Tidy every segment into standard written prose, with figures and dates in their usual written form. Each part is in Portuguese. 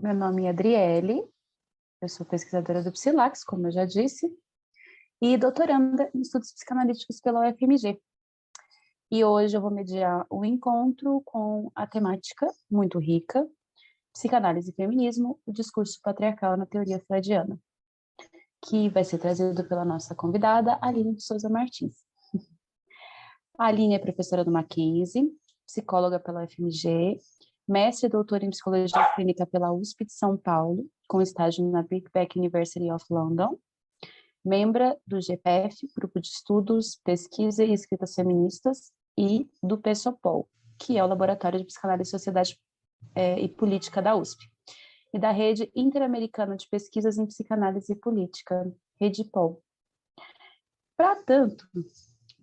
Meu nome é Adriele, eu sou pesquisadora do Psilax, como eu já disse, e doutoranda em estudos psicanalíticos pela UFMG. E hoje eu vou mediar o encontro com a temática muito rica, psicanálise e feminismo, o discurso patriarcal na teoria freudiana, que vai ser trazido pela nossa convidada, Aline de Souza Martins. A Aline é professora do Mackenzie, psicóloga pela UFMG, mestre e doutora em psicologia clínica pela USP de São Paulo, com estágio na Birkbeck University of London, membra do GPF, Grupo de Estudos, Pesquisa e Escritas Feministas, e do PSOPOL, que é o Laboratório de Psicanálise, Sociedade e Política da USP, e da Rede Interamericana de Pesquisas em Psicanálise e Política, REDIPOL. Para tanto,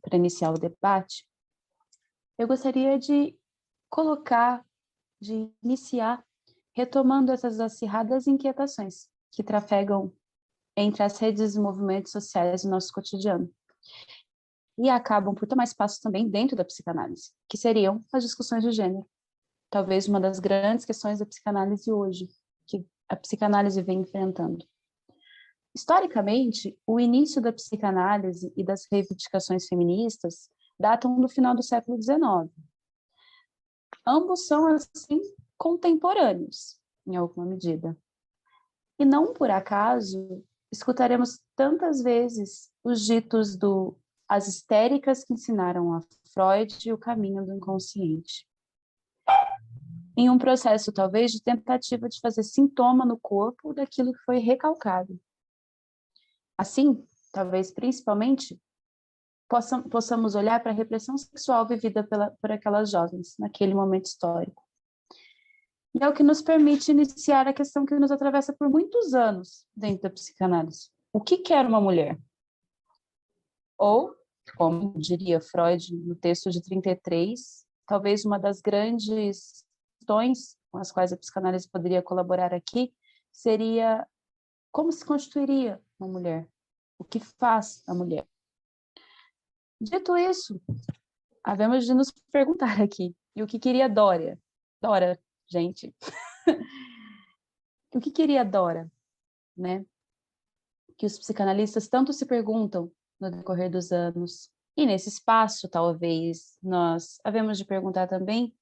para iniciar o debate, eu gostaria de iniciar retomando essas acirradas inquietações que trafegam entre as redes e movimentos sociais do nosso cotidiano e acabam por tomar espaço também dentro da psicanálise, que seriam as discussões de gênero. Talvez uma das grandes questões da psicanálise hoje, que a psicanálise vem enfrentando. Historicamente, o início da psicanálise e das reivindicações feministas datam do final do século XIX. Ambos são, assim, contemporâneos, em alguma medida. E não por acaso escutaremos tantas vezes os ditos as histéricas que ensinaram a Freud o caminho do inconsciente. Em um processo, talvez, de tentativa de fazer sintoma no corpo daquilo que foi recalcado. Assim, talvez, principalmente, possamos olhar para a repressão sexual vivida por aquelas jovens naquele momento histórico. E é o que nos permite iniciar a questão que nos atravessa por muitos anos dentro da psicanálise. O que quer uma mulher? Ou, como diria Freud no texto de 33, talvez uma das grandes questões com as quais a psicanálise poderia colaborar aqui seria como se constituiria uma mulher? O que faz a mulher? Dito isso, havemos de nos perguntar aqui, e o que queria Dória? Dora, gente. O que queria Dora, né? Que os psicanalistas tanto se perguntam no decorrer dos anos. E nesse espaço, talvez, nós havemos de perguntar também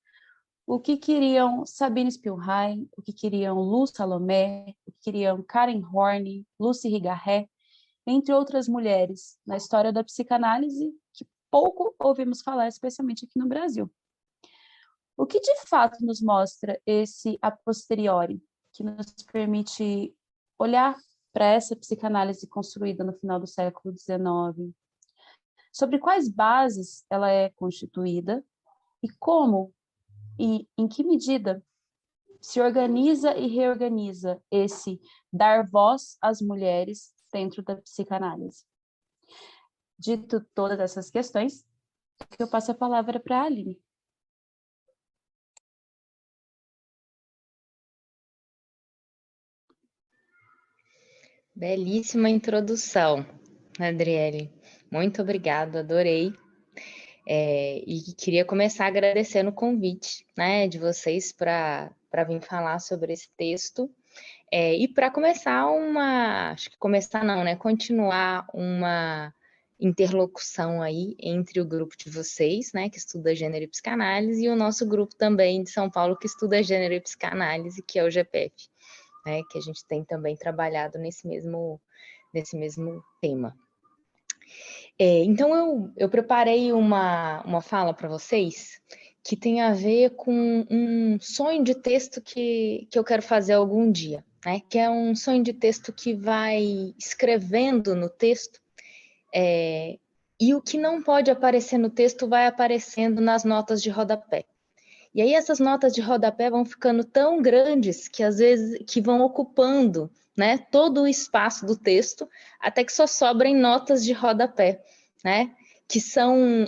o que queriam Sabine Spielrein, o que queriam Lu Salomé, o que queriam Karen Horney, Lucy Rigaret, entre outras mulheres na história da psicanálise que pouco ouvimos falar, especialmente aqui no Brasil. O que de fato nos mostra esse a posteriori, que nos permite olhar para essa psicanálise construída no final do século XIX? Sobre quais bases ela é constituída e como e em que medida se organiza e reorganiza esse dar voz às mulheres dentro da psicanálise. Dito todas essas questões, eu passo a palavra para a Aline. Belíssima introdução, Adriele. Muito obrigada, adorei. E queria começar agradecendo o convite, né, de vocês para vir falar sobre esse texto. E para continuar uma interlocução aí entre o grupo de vocês, né, que estuda gênero e psicanálise, e o nosso grupo também de São Paulo, que estuda gênero e psicanálise, que é o GPF, né, que a gente tem também trabalhado nesse mesmo tema. Então, eu preparei uma fala para vocês que tem a ver com um sonho de texto que eu quero fazer algum dia, né? Que é um sonho de texto que vai escrevendo no texto, e o que não pode aparecer no texto vai aparecendo nas notas de rodapé. E aí essas notas de rodapé vão ficando tão grandes que às vezes que vão ocupando, né, todo o espaço do texto, até que só sobrem notas de rodapé, né, que são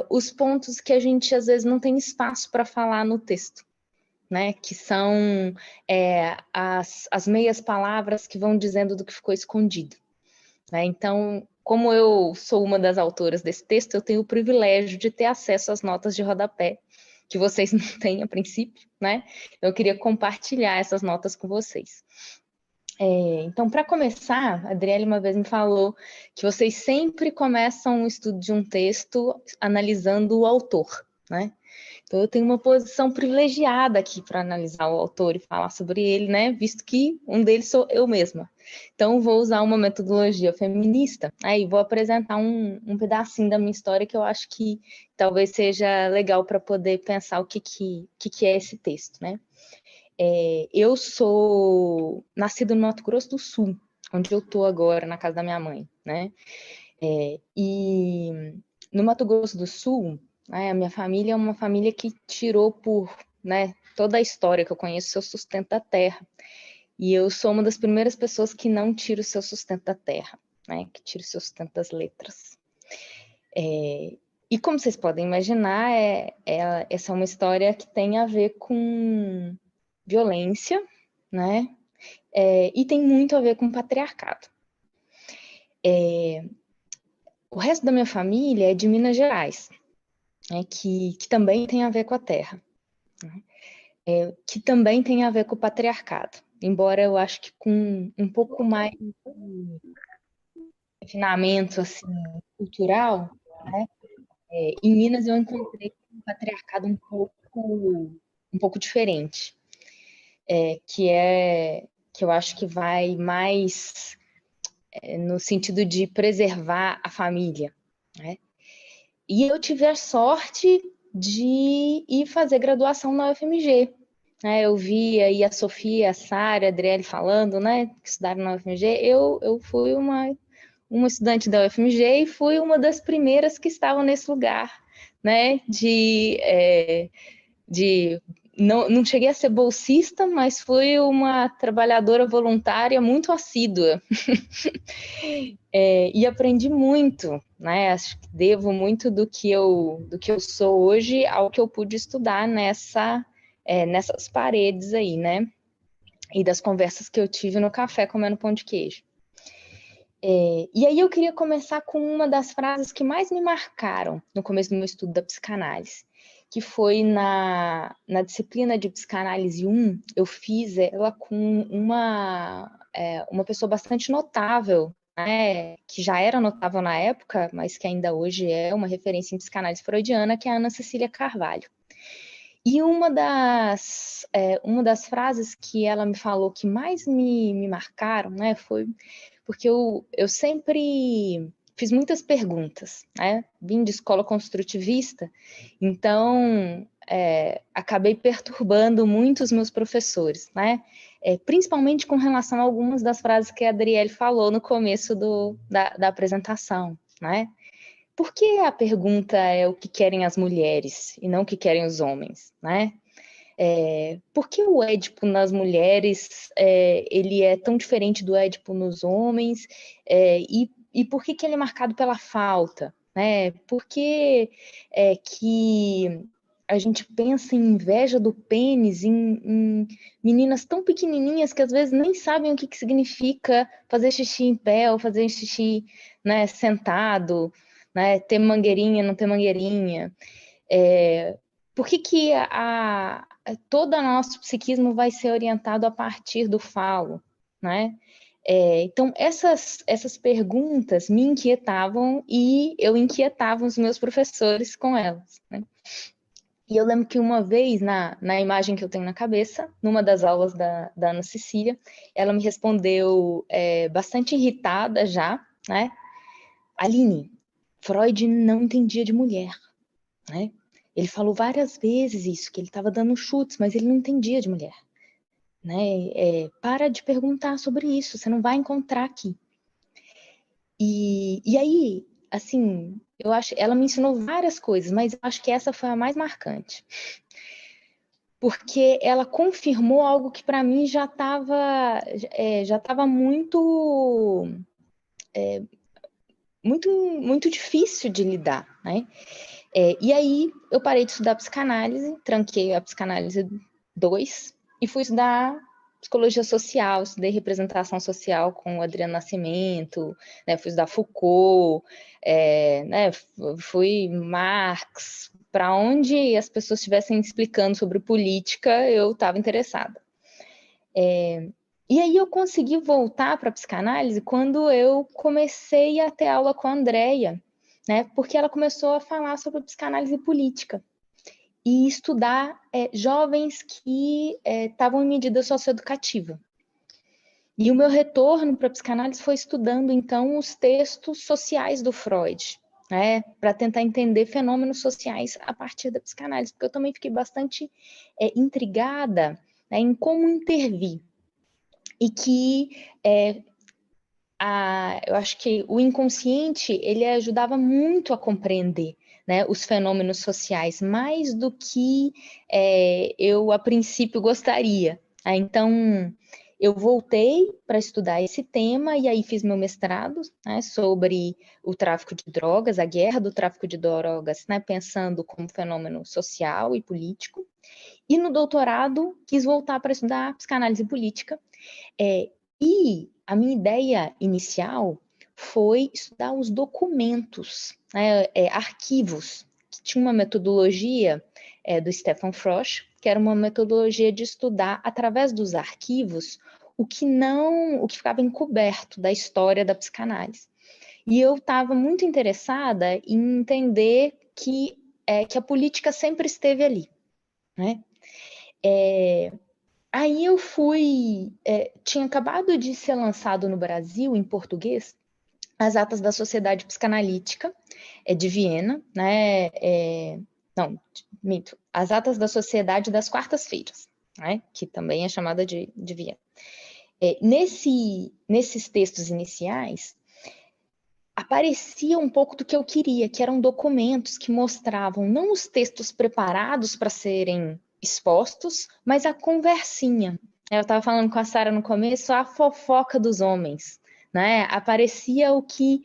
os pontos que a gente às vezes não tem espaço para falar no texto, né, que são as meias palavras que vão dizendo do que ficou escondido, né? Então, como eu sou uma das autoras desse texto, eu tenho o privilégio de ter acesso às notas de rodapé, que vocês não têm a princípio, né? Eu queria compartilhar essas notas com vocês. Então, para começar, a Adriele uma vez me falou que vocês sempre começam o estudo de um texto analisando o autor, né? Então, eu tenho uma posição privilegiada aqui para analisar o autor e falar sobre ele, né? Visto que um deles sou eu mesma. Então, vou usar uma metodologia feminista, aí vou apresentar um pedacinho da minha história que eu acho que talvez seja legal para poder pensar o que é esse texto, né? Eu sou nascida no Mato Grosso do Sul, onde eu estou agora, na casa da minha mãe, né? E no Mato Grosso do Sul, né, a minha família é uma família que tirou por, né, toda a história que eu conheço, seu sustento da terra. E eu sou uma das primeiras pessoas que não tira o seu sustento da terra, né? Que tira o seu sustento das letras. E como vocês podem imaginar, essa é uma história que tem a ver com violência, né? E tem muito a ver com patriarcado. O resto da minha família é de Minas Gerais, né? Que também tem a ver com a terra, né? Que também tem a ver com o patriarcado, embora eu acho que com um pouco mais de refinamento assim, cultural, né? Em Minas eu encontrei um patriarcado um pouco diferente, que eu acho que vai mais no sentido de preservar a família, né? E eu tive a sorte de ir fazer graduação na UFMG. Né? Eu vi aí a Sofia, a Sara, a Adriele falando, né, que estudaram na UFMG. Eu fui uma estudante da UFMG e fui uma das primeiras que estavam nesse lugar, né, não cheguei a ser bolsista, mas fui uma trabalhadora voluntária muito assídua. E aprendi muito, né? Acho que devo muito do que eu sou hoje ao que eu pude estudar nessas paredes aí, né? E das conversas que eu tive no café comendo pão de queijo. E aí eu queria começar com uma das frases que mais me marcaram no começo do meu estudo da psicanálise, que foi na disciplina de psicanálise 1, eu fiz ela com uma pessoa bastante notável, né, que já era notável na época, mas que ainda hoje é uma referência em psicanálise freudiana, que é a Ana Cecília Carvalho. E uma das frases que ela me falou que mais me marcaram, né, foi porque eu sempre fiz muitas perguntas, né? Vim de escola construtivista, então acabei perturbando muito os meus professores, né? Principalmente com relação a algumas das frases que a Adriele falou no começo da apresentação, né? Por que a pergunta é o que querem as mulheres e não o que querem os homens, né? Por que o Édipo nas mulheres ele é tão diferente do Édipo nos homens? E por que ele é marcado pela falta? Né? Por que que a gente pensa em inveja do pênis em meninas tão pequenininhas que às vezes nem sabem o que significa fazer xixi em pé ou fazer xixi, né, sentado, né, ter mangueirinha, não ter mangueirinha? Por que todo o nosso psiquismo vai ser orientado a partir do falo, né? Então, essas perguntas me inquietavam e eu inquietava os meus professores com elas, né? E eu lembro que uma vez, na imagem que eu tenho na cabeça, numa das aulas da Ana Cecília, ela me respondeu bastante irritada já, né? Aline, Freud não entendia de mulher, né? Ele falou várias vezes isso, que ele estava dando chutes, mas ele não entendia de mulher. Né? Para de perguntar sobre isso, você não vai encontrar aqui. E aí, assim, eu acho, ela me ensinou várias coisas, mas eu acho que essa foi a mais marcante. Porque ela confirmou algo que para mim já estava muito, muito difícil de lidar, né? E aí eu parei de estudar psicanálise, tranquei a psicanálise 2 e fui estudar psicologia social, estudei representação social com o Adriano Nascimento, né, fui estudar Foucault, né, fui Marx, para onde as pessoas estivessem explicando sobre política, eu estava interessada. E aí eu consegui voltar para a psicanálise quando eu comecei a ter aula com a Andrea, né, porque ela começou a falar sobre psicanálise política e estudar jovens que estavam em medida socioeducativa. E o meu retorno para a psicanálise foi estudando, então, os textos sociais do Freud, né, para tentar entender fenômenos sociais a partir da psicanálise, porque eu também fiquei bastante intrigada, né, em como intervir. E que eu acho que o inconsciente, ele ajudava muito a compreender, né, os fenômenos sociais, mais do que eu, a princípio, gostaria. Então, eu voltei para estudar esse tema e aí fiz meu mestrado, né, sobre o tráfico de drogas, a guerra do tráfico de drogas, né, pensando como fenômeno social e político. E no doutorado, quis voltar para estudar psicanálise política. E a minha ideia inicial foi estudar os documentos, né, arquivos, que tinha uma metodologia do Stefan Frosch, que era uma metodologia de estudar através dos arquivos o que ficava encoberto da história da psicanálise. E eu estava muito interessada em entender que a política sempre esteve ali, né? Aí eu tinha acabado de ser lançado no Brasil, em português, as atas da Sociedade Psicanalítica de Viena, né? Não, minto, as atas da Sociedade das Quartas-Feiras, né? Que também é chamada de Viena. Nesses textos iniciais, aparecia um pouco do que eu queria, que eram documentos que mostravam não os textos preparados para serem expostos, mas a conversinha. Eu estava falando com a Sara no começo, a fofoca dos homens, né? Aparecia o que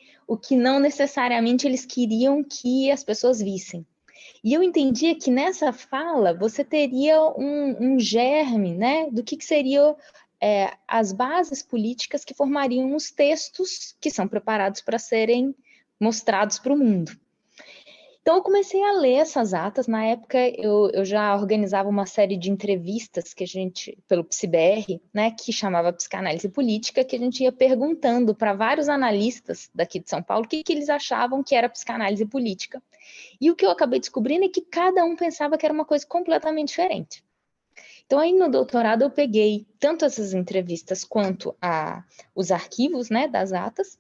não necessariamente eles queriam que as pessoas vissem. E eu entendia que nessa fala você teria um germe, né, do que seria as bases políticas que formariam os textos que são preparados para serem mostrados para o mundo. Então, eu comecei a ler essas atas. Na época, eu já organizava uma série de entrevistas que pelo PSIBR, né, que chamava Psicanálise Política, que a gente ia perguntando para vários analistas daqui de São Paulo o que eles achavam que era psicanálise política. E o que eu acabei descobrindo é que cada um pensava que era uma coisa completamente diferente. Então, aí no doutorado, eu peguei tanto essas entrevistas quanto os arquivos, né, das atas.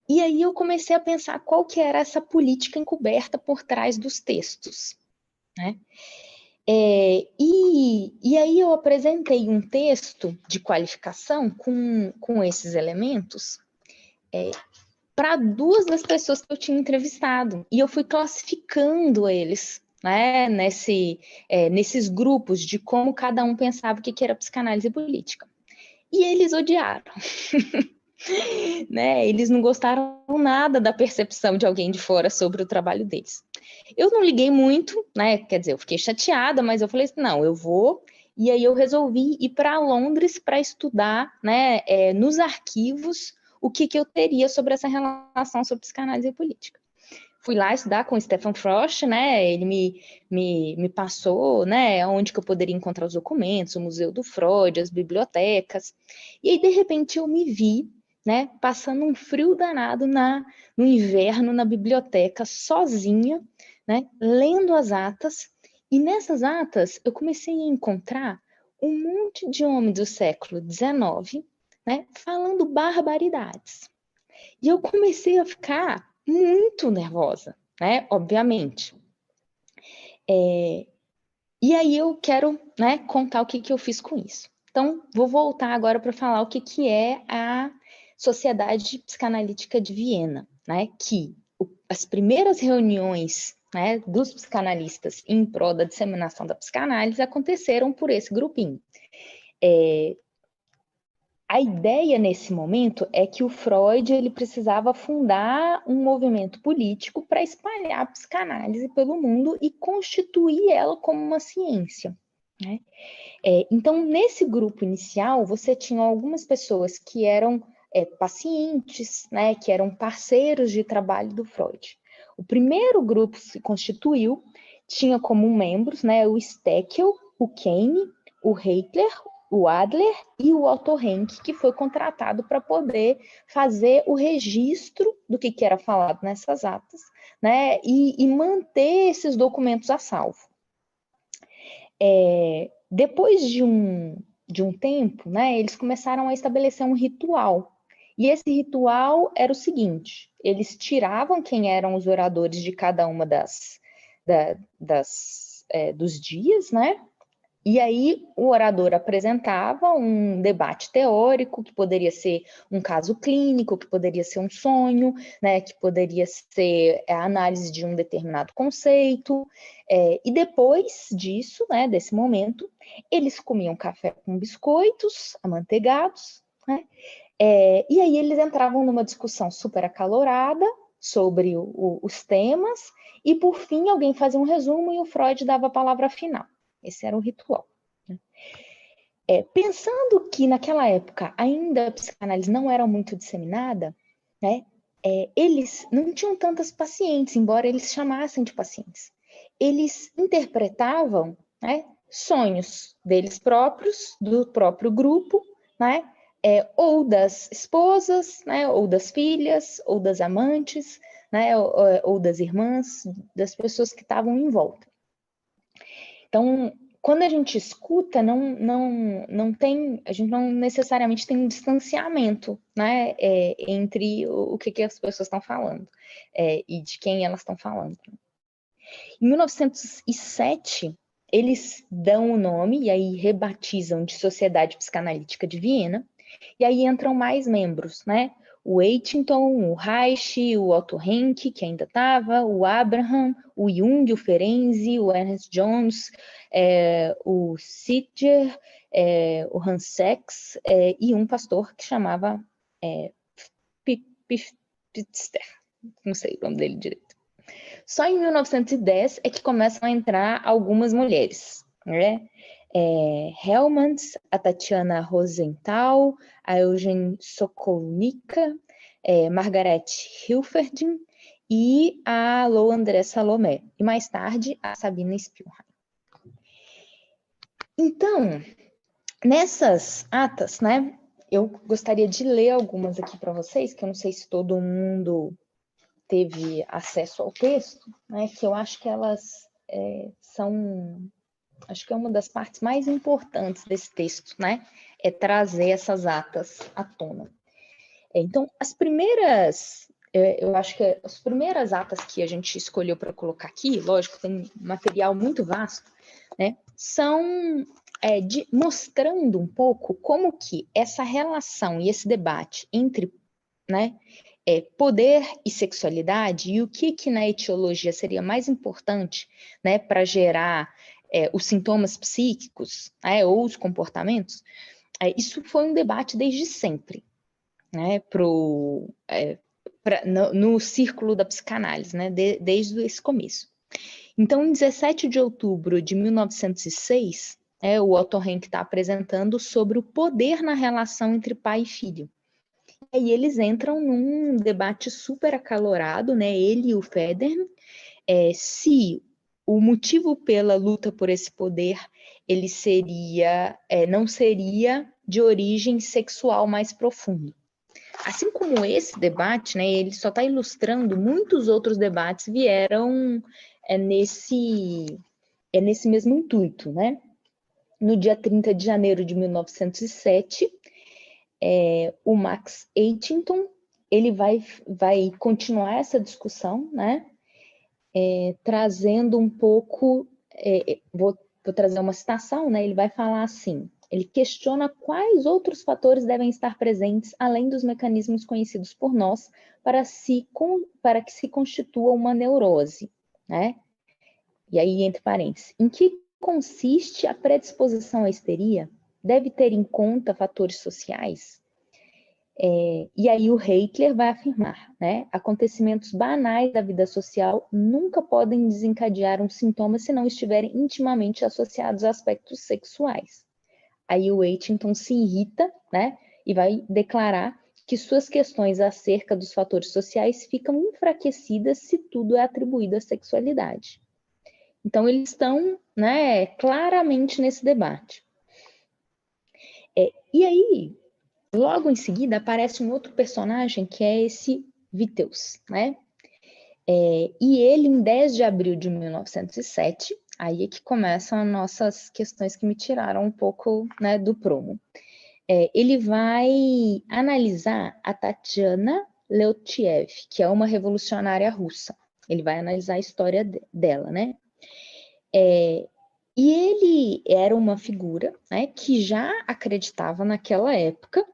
E aí eu comecei a pensar qual que era essa política encoberta por trás dos textos, né? E aí eu apresentei um texto de qualificação com esses elementos para duas das pessoas que eu tinha entrevistado. E eu fui classificando eles, né, nesses grupos de como cada um pensava o que era psicanálise política. E eles odiaram. Né? Eles não gostaram nada da percepção de alguém de fora sobre o trabalho deles. Eu não liguei muito, né? Quer dizer, eu fiquei chateada, mas eu falei assim, não, eu vou. E aí eu resolvi ir para Londres para estudar, né, nos arquivos, o que eu teria sobre essa relação sobre psicanálise e política. Fui lá estudar com o Stefan Frosch, né? Ele me passou, né, onde que eu poderia encontrar os documentos, o Museu do Freud, as bibliotecas. E aí, de repente, eu me vi, né, passando um frio danado no inverno na biblioteca, sozinha, né, lendo as atas. E nessas atas, eu comecei a encontrar um monte de homens do século XIX, né, falando barbaridades. E eu comecei a ficar muito nervosa, né, obviamente. E aí eu quero, né, contar o que eu fiz com isso. Então, vou voltar agora para falar o que é a Sociedade Psicanalítica de Viena, né, que as primeiras reuniões, né, dos psicanalistas em prol da disseminação da psicanálise aconteceram por esse grupinho. A ideia nesse momento é que o Freud ele precisava fundar um movimento político para espalhar a psicanálise pelo mundo e constituir ela como uma ciência, né? Então, nesse grupo inicial, você tinha algumas pessoas que eram pacientes, né, que eram parceiros de trabalho do Freud. O primeiro grupo se constituiu, tinha como membros, né, o Steckel, o Kane, o Heitler, o Adler e o Otto Henke, que foi contratado para poder fazer o registro do que era falado nessas atas, né, e manter esses documentos a salvo. Depois de um tempo, né, eles começaram a estabelecer um ritual. E esse ritual era o seguinte: eles tiravam quem eram os oradores de cada uma dos dias, né? E aí o orador apresentava um debate teórico, que poderia ser um caso clínico, que poderia ser um sonho, né, que poderia ser a análise de um determinado conceito. E depois disso, né, desse momento, eles comiam café com biscoitos amanteigados, né? E aí eles entravam numa discussão super acalorada sobre os temas, e por fim alguém fazia um resumo e o Freud dava a palavra final. Esse era o ritual. Pensando que naquela época ainda a psicanálise não era muito disseminada, né, eles não tinham tantas pacientes, embora eles chamassem de pacientes. Eles interpretavam, né, sonhos deles próprios, do próprio grupo, né, ou das esposas, né, ou das filhas, ou das amantes, né, ou das irmãs, das pessoas que estavam em volta. Então, quando a gente escuta, a gente não necessariamente tem um distanciamento, né, entre o que as pessoas estão falando e de quem elas estão falando. Em 1907, eles dão o nome e aí rebatizam de Sociedade Psicanalítica de Viena, e aí entram mais membros, né? O Eichington, o Reich, o Otto Henke, que ainda estava, o Abraham, o Jung, o Ferenczi, o Ernest Jones, o Sittger, o Hans Sachs, e um pastor que chamava Pfister, não sei o nome dele direito. Só em 1910 é que começam a entrar algumas mulheres, né? Hellmans, a Tatiana Rosenthal, a Eugenie Sokolnika, Margaret Hilferding e a Lou André Salomé. E mais tarde, a Sabina Spielheim. Então, nessas atas, né, eu gostaria de ler algumas aqui para vocês, que eu não sei se todo mundo teve acesso ao texto, né, que eu acho que elas acho que é uma das partes mais importantes desse texto, né, é trazer essas atas à tona. Então, eu acho que as primeiras atas que a gente escolheu para colocar aqui, lógico, tem um material muito vasto, né, são mostrando um pouco como que essa relação e esse debate entre, né, poder e sexualidade, e o que na etiologia seria mais importante, né, para gerar os sintomas psíquicos, ou os comportamentos, isso foi um debate desde sempre, né, no círculo da psicanálise, né, desde esse começo. Então, em 17 de outubro de 1906, o Otto Henke está apresentando sobre o poder na relação entre pai e filho. E eles entram num debate super acalorado, né, ele e o Federn, se o motivo pela luta por esse poder ele não seria de origem sexual mais profundo. Assim como esse debate, né, ele só está ilustrando muitos outros debates vieram nesse mesmo intuito, né? No dia 30 de janeiro de 1907, o Max Eichington, ele vai continuar essa discussão, né? Trazendo um pouco, vou trazer uma citação, né? Ele vai falar assim: ele questiona quais outros fatores devem estar presentes além dos mecanismos conhecidos por nós para que se constitua uma neurose, né? E aí, entre parênteses, em que consiste a predisposição à histeria? Deve ter em conta fatores sociais? E aí o Hitler vai afirmar, né? Acontecimentos banais da vida social nunca podem desencadear um sintoma se não estiverem intimamente associados a aspectos sexuais. Aí o Eichington se irrita, né? E vai declarar que suas questões acerca dos fatores sociais ficam enfraquecidas se tudo é atribuído à sexualidade. Então eles estão, né, claramente nesse debate. E aí, logo em seguida, aparece um outro personagem que é esse Wittels, né? E ele, em 10 de abril de 1907, aí é que começam as nossas questões que me tiraram um pouco, né, do prumo. Ele vai analisar a Tatiana Leontiev, que é uma revolucionária russa. Ele vai analisar a história dela, né? E ele era uma figura, né, que já acreditava naquela época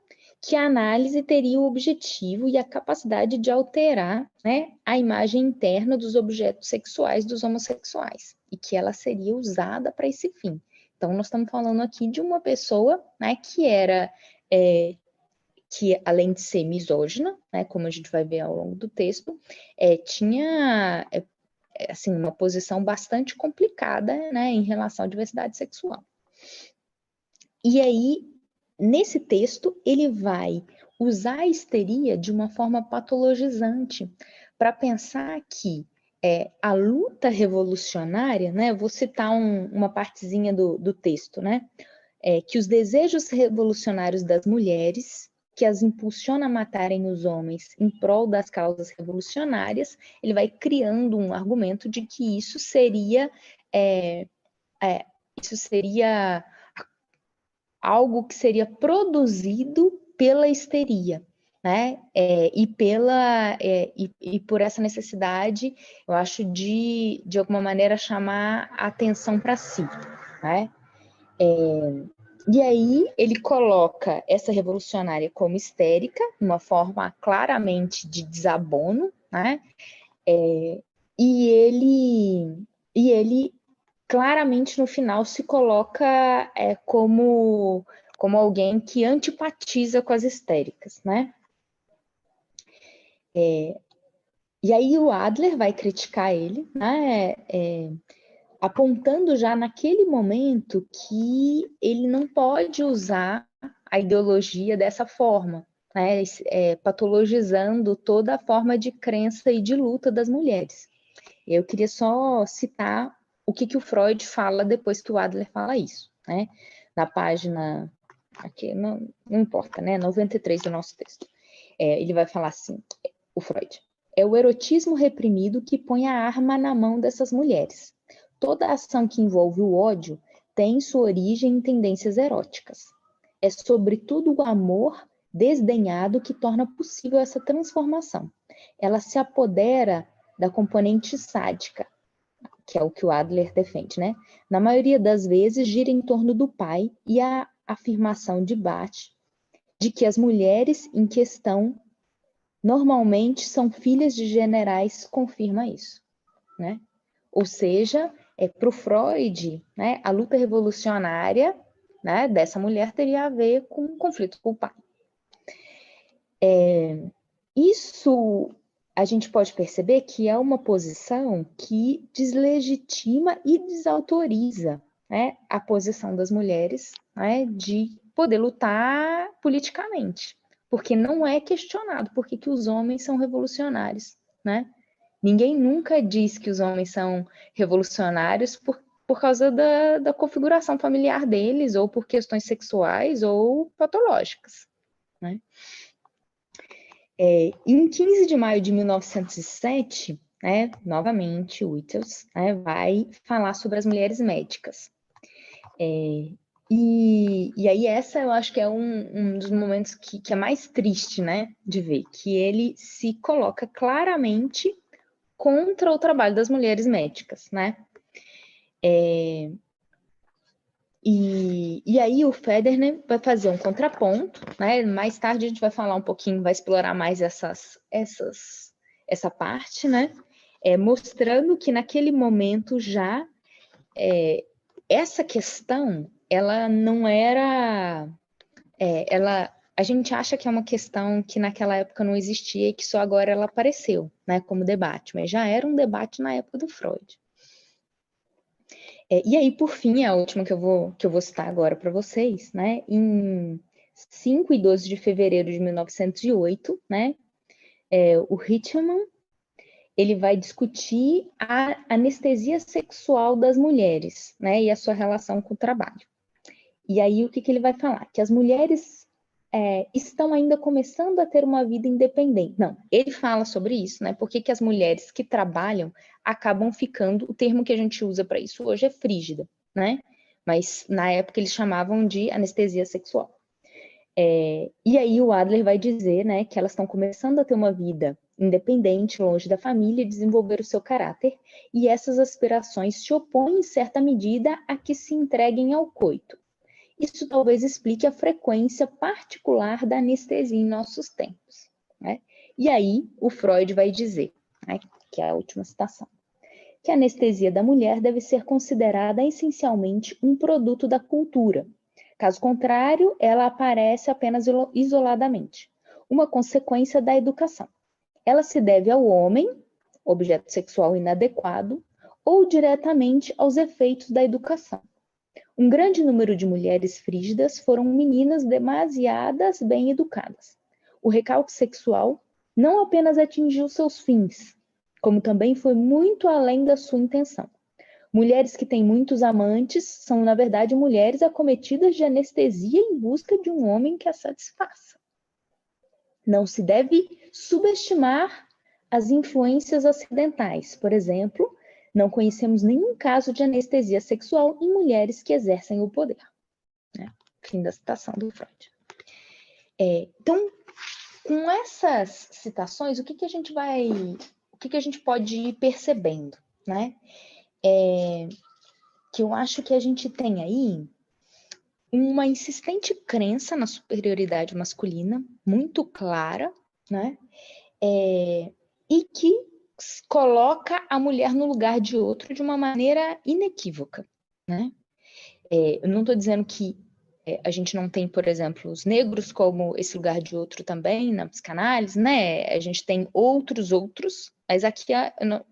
que a análise teria o objetivo e a capacidade de alterar, né, a imagem interna dos objetos sexuais dos homossexuais e que ela seria usada para esse fim. Então, nós estamos falando aqui de uma pessoa, né, que era, que além de ser misógina, né, como a gente vai ver ao longo do texto, tinha assim, uma posição bastante complicada, né, em relação à diversidade sexual. E aí, nesse texto, ele vai usar a histeria de uma forma patologizante para pensar que a luta revolucionária, né, vou citar uma partezinha do texto, né, que os desejos revolucionários das mulheres, que as impulsiona a matarem os homens em prol das causas revolucionárias, ele vai criando um argumento de que isso seria algo que seria produzido pela histeria, né? E por essa necessidade, eu acho, de alguma maneira chamar a atenção para si, né? E aí ele coloca essa revolucionária como histérica, uma forma claramente de desabono, né? E ele claramente no final se coloca como alguém que antipatiza com as histéricas, né? E aí o Adler vai criticar ele, né? Apontando já naquele momento que ele não pode usar a ideologia dessa forma, né? Patologizando toda a forma de crença e de luta das mulheres. Eu queria só citar o que o Freud fala depois que o Adler fala isso, né? Na página, aqui, não importa, né? 93 do nosso texto. Ele vai falar assim, o Freud. É o erotismo reprimido que põe a arma na mão dessas mulheres. Toda ação que envolve o ódio tem sua origem em tendências eróticas. É sobretudo o amor desdenhado que torna possível essa transformação. Ela se apodera da componente sádica, que é o que o Adler defende, né? Na maioria das vezes gira em torno do pai e a afirmação de Bate de que as mulheres em questão normalmente são filhas de generais confirma isso, né? Ou seja, para o Freud, né, a luta revolucionária, né, dessa mulher teria a ver com um conflito com o pai. Isso a gente pode perceber que é uma posição que deslegitima e desautoriza, né, a posição das mulheres, né, de poder lutar politicamente, porque não é questionado por que os homens são revolucionários, né? Ninguém nunca diz que os homens são revolucionários por causa da configuração familiar deles, ou por questões sexuais ou patológicas, né? Em 15 de maio de 1907, né, novamente, o Wittels, né, vai falar sobre as mulheres médicas. E aí essa eu acho que é um dos momentos que é mais triste, né, de ver, que ele se coloca claramente contra o trabalho das mulheres médicas, né? E aí o Federer vai fazer um contraponto, né? Mais tarde a gente vai falar um pouquinho, vai explorar mais essa parte, né? Mostrando que naquele momento já essa questão, ela não era, a gente acha que é uma questão que naquela época não existia e que só agora ela apareceu, né, como debate, mas já era um debate na época do Freud. E aí, por fim, a última que eu vou citar agora para vocês, né, em 5 e 12 de fevereiro de 1908, né, o Ritchman, ele vai discutir a anestesia sexual das mulheres, né, e a sua relação com o trabalho. E aí, o que ele vai falar? Que as mulheres estão ainda começando a ter uma vida independente. Não, ele fala sobre isso, né? Por que as mulheres que trabalham acabam ficando, o termo que a gente usa para isso hoje é frígida, né? Mas na época eles chamavam de anestesia sexual. E aí o Adler vai dizer, né, que elas estão começando a ter uma vida independente, longe da família, desenvolver o seu caráter, e essas aspirações se opõem, em certa medida, a que se entreguem ao coito. Isso talvez explique a frequência particular da anestesia em nossos tempos, né? E aí o Freud vai dizer, né, que é a última citação, que a anestesia da mulher deve ser considerada essencialmente um produto da cultura. Caso contrário, ela aparece apenas isoladamente, uma consequência da educação. Ela se deve ao homem, objeto sexual inadequado, ou diretamente aos efeitos da educação. Um grande número de mulheres frígidas foram meninas demasiadas bem educadas. O recalque sexual não apenas atingiu seus fins, como também foi muito além da sua intenção. Mulheres que têm muitos amantes são, na verdade, mulheres acometidas de anestesia em busca de um homem que as satisfaça. Não se deve subestimar as influências ocidentais. Por exemplo, não conhecemos nenhum caso de anestesia sexual em mulheres que exercem o poder. Né? Fim da citação do Freud. Então, com essas citações, o que a gente pode ir percebendo, né? Que eu acho que a gente tem aí uma insistente crença na superioridade masculina, muito clara, né? E que coloca a mulher no lugar de outro de uma maneira inequívoca, né? Eu não estou dizendo que a gente não tem, por exemplo, os negros como esse lugar de outro também na psicanálise, né? A gente tem outros, mas aqui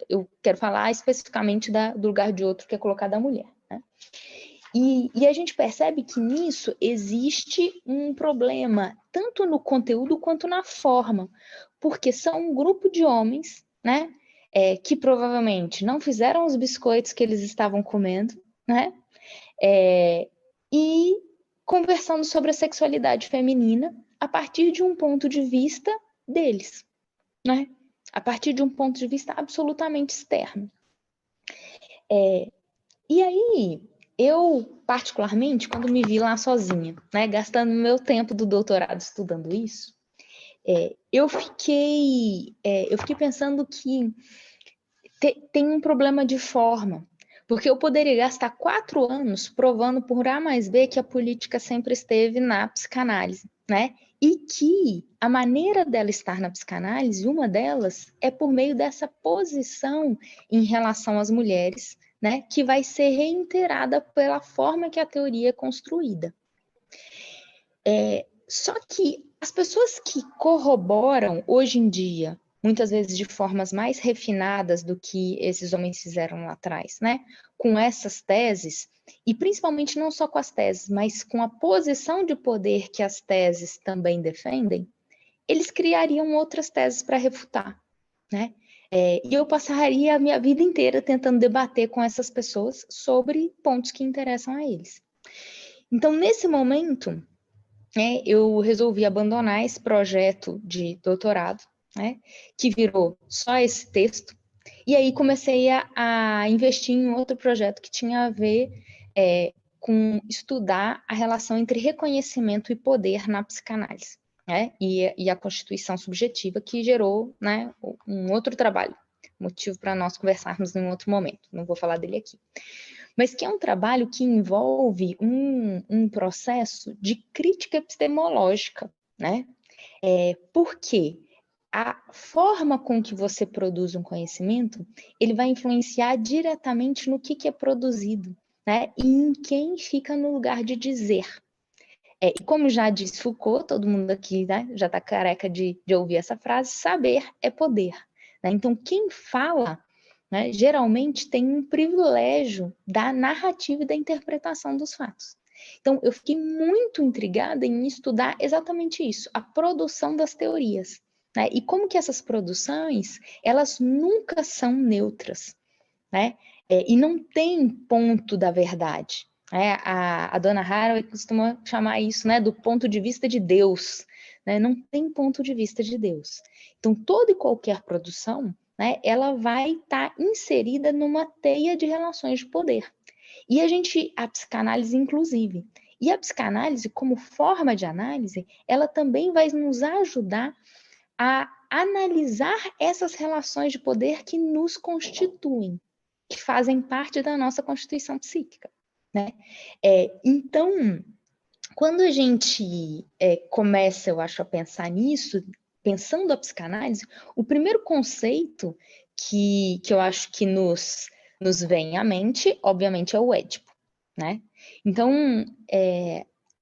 eu quero falar especificamente do lugar de outro que é colocado a mulher, né? E a gente percebe que nisso existe um problema, tanto no conteúdo quanto na forma, porque são um grupo de homens, né, que provavelmente não fizeram os biscoitos que eles estavam comendo, né, e conversando sobre a sexualidade feminina a partir de um ponto de vista deles, né, a partir de um ponto de vista absolutamente externo. E aí, eu, particularmente, quando me vi lá sozinha, né, gastando meu tempo do doutorado estudando isso, eu fiquei pensando que tem um problema de forma, porque eu poderia gastar 4 anos provando por A mais B que a política sempre esteve na psicanálise, né? E que a maneira dela estar na psicanálise, uma delas, é por meio dessa posição em relação às mulheres, né? Que vai ser reiterada pela forma que a teoria é construída. Só que as pessoas que corroboram hoje em dia, muitas vezes de formas mais refinadas do que esses homens fizeram lá atrás, né? Com essas teses, e principalmente não só com as teses, mas com a posição de poder que as teses também defendem, eles criariam outras teses para refutar, né? E eu passaria a minha vida inteira tentando debater com essas pessoas sobre pontos que interessam a eles. Então, nesse momento, eu resolvi abandonar esse projeto de doutorado, né, que virou só esse texto, e aí comecei a investir em outro projeto que tinha a ver com estudar a relação entre reconhecimento e poder na psicanálise, né, e a constituição subjetiva, que gerou, né, um outro trabalho, motivo para nós conversarmos em um outro momento, não vou falar dele aqui. Mas que é um trabalho que envolve um processo de crítica epistemológica, né? Porque a forma com que você produz um conhecimento, ele vai influenciar diretamente no que é produzido, né? E em quem fica no lugar de dizer. E como já disse Foucault, todo mundo aqui, né, já está careca de ouvir essa frase, saber é poder. Né? Então, quem fala, né, geralmente tem um privilégio da narrativa e da interpretação dos fatos. Então, eu fiquei muito intrigada em estudar exatamente isso, a produção das teorias. Né? E como que essas produções, elas nunca são neutras. Né? E não tem ponto da verdade. A dona Haraway costuma chamar isso, né, do ponto de vista de Deus. Né? Não tem ponto de vista de Deus. Então, toda e qualquer produção, né, ela vai estar inserida numa teia de relações de poder. E a psicanálise, inclusive. E a psicanálise, como forma de análise, ela também vai nos ajudar a analisar essas relações de poder que nos constituem, que fazem parte da nossa constituição psíquica. Né? Então, quando a gente começa, eu acho, a pensar nisso, pensando a psicanálise, o primeiro conceito que eu acho que nos vem à mente, obviamente, é o Édipo. Né? Então,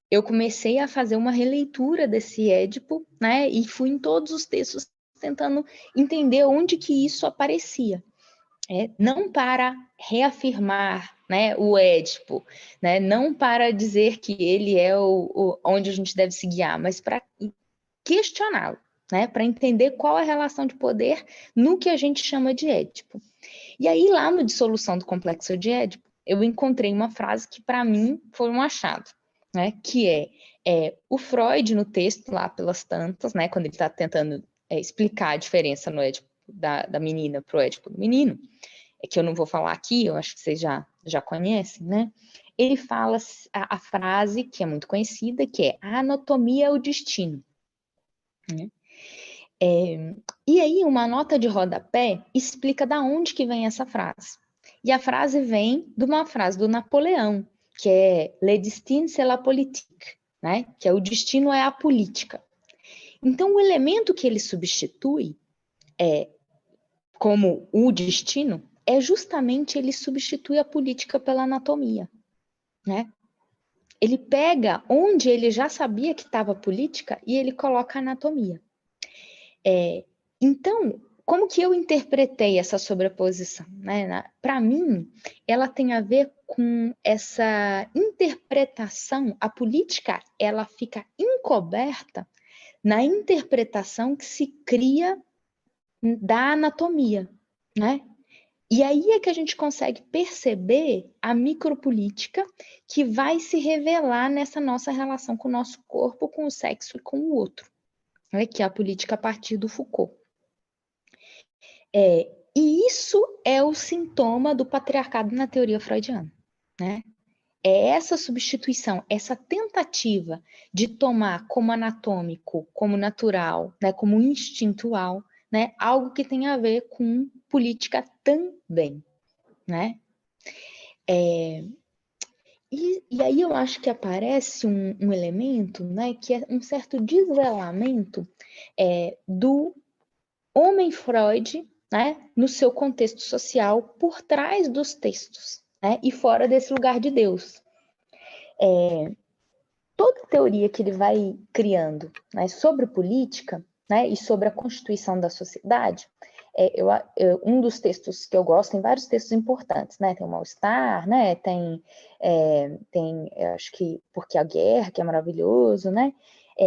eu comecei a fazer uma releitura desse Édipo, né? E fui em todos os textos tentando entender onde que isso aparecia. Não para reafirmar, né, o Édipo, né, não para dizer que ele é onde a gente deve se guiar, mas para questioná-lo, né, para entender qual é a relação de poder no que a gente chama de Édipo. E aí, lá no Dissolução do Complexo de Édipo, eu encontrei uma frase que, para mim, foi um achado, né, que o Freud, no texto, lá pelas tantas, né, quando ele está tentando explicar a diferença no Édipo da menina para o Édipo do menino, que eu não vou falar aqui, eu acho que vocês já conhecem, né? Ele fala a frase que é muito conhecida, que é: a anatomia é o destino. Né? E aí, uma nota de rodapé explica da onde que vem essa frase. E a frase vem de uma frase do Napoleão, que é Le destin c'est la politique, né? Que é o destino é a política. Então, o elemento que ele substitui como o destino justamente ele substitui a política pela anatomia, né? Ele pega onde ele já sabia que estava a política e ele coloca a anatomia. Então, como que eu interpretei essa sobreposição? Né? Para mim, ela tem a ver com essa interpretação, a política, ela fica encoberta na interpretação que se cria da anatomia, né? E aí é que a gente consegue perceber a micropolítica que vai se revelar nessa nossa relação com o nosso corpo, com o sexo e com o outro, né? Que é a política a partir do Foucault. E isso é o sintoma do patriarcado na teoria freudiana, né? É essa substituição, essa tentativa de tomar como anatômico, como natural, né, como instintual, né, algo que tem a ver com política também, né? E aí eu acho que aparece um elemento, né, que é um certo desvelamento do homem Freud, né, no seu contexto social, por trás dos textos, né, e fora desse lugar de Deus. Toda teoria que ele vai criando, né, sobre política, né, e sobre a constituição da sociedade, um dos textos que eu gosto, tem vários textos importantes, né? Tem o Mal-Estar, né? Tem acho que Porque a Guerra, que é maravilhoso, né?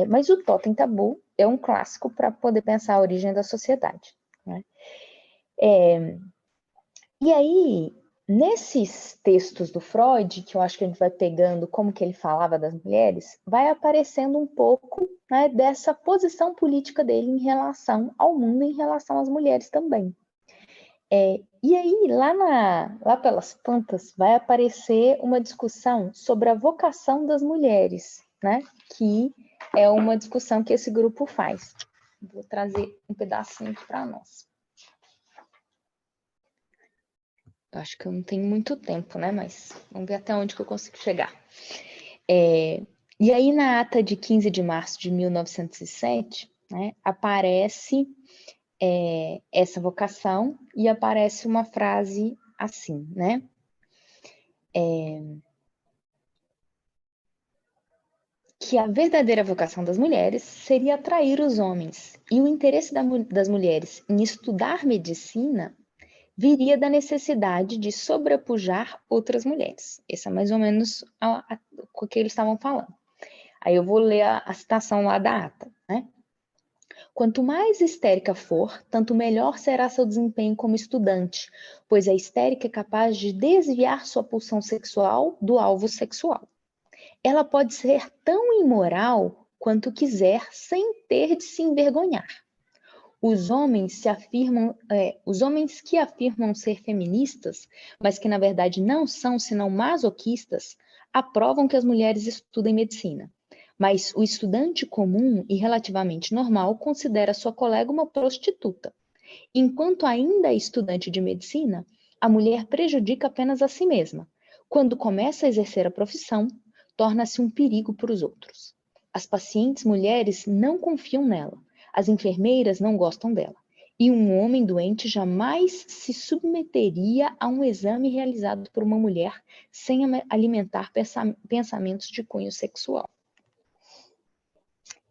Mas o Totem Tabu é um clássico para poder pensar a origem da sociedade, né? E aí, nesses textos do Freud, que eu acho que a gente vai pegando como que ele falava das mulheres, vai aparecendo um pouco, né, dessa posição política dele em relação ao mundo, em relação às mulheres também. E aí, lá pelas plantas, vai aparecer uma discussão sobre a vocação das mulheres, né, que é uma discussão que esse grupo faz. Vou trazer um pedacinho para nós. Eu acho que eu não tenho muito tempo, né? Mas vamos ver até onde que eu consigo chegar. E aí, na ata de 15 de março de 1907, né, aparece essa vocação e aparece uma frase assim, que a verdadeira vocação das mulheres seria atrair os homens, e o interesse das mulheres em estudar medicina viria da necessidade de sobrepujar outras mulheres. Esse é mais ou menos o que eles estavam falando. Aí eu vou ler a citação lá da ata, né? Quanto mais histérica for, tanto melhor será seu desempenho como estudante, pois a histérica é capaz de desviar sua pulsão sexual do alvo sexual. Ela pode ser tão imoral quanto quiser, sem ter de se envergonhar. Os homens que afirmam ser feministas, mas que na verdade não são senão masoquistas, aprovam que as mulheres estudem medicina. Mas o estudante comum e relativamente normal considera sua colega uma prostituta. Enquanto ainda é estudante de medicina, a mulher prejudica apenas a si mesma. Quando começa a exercer a profissão, torna-se um perigo para os outros. As pacientes mulheres não confiam nela. As enfermeiras não gostam dela. E um homem doente jamais se submeteria a um exame realizado por uma mulher sem alimentar pensamentos de cunho sexual.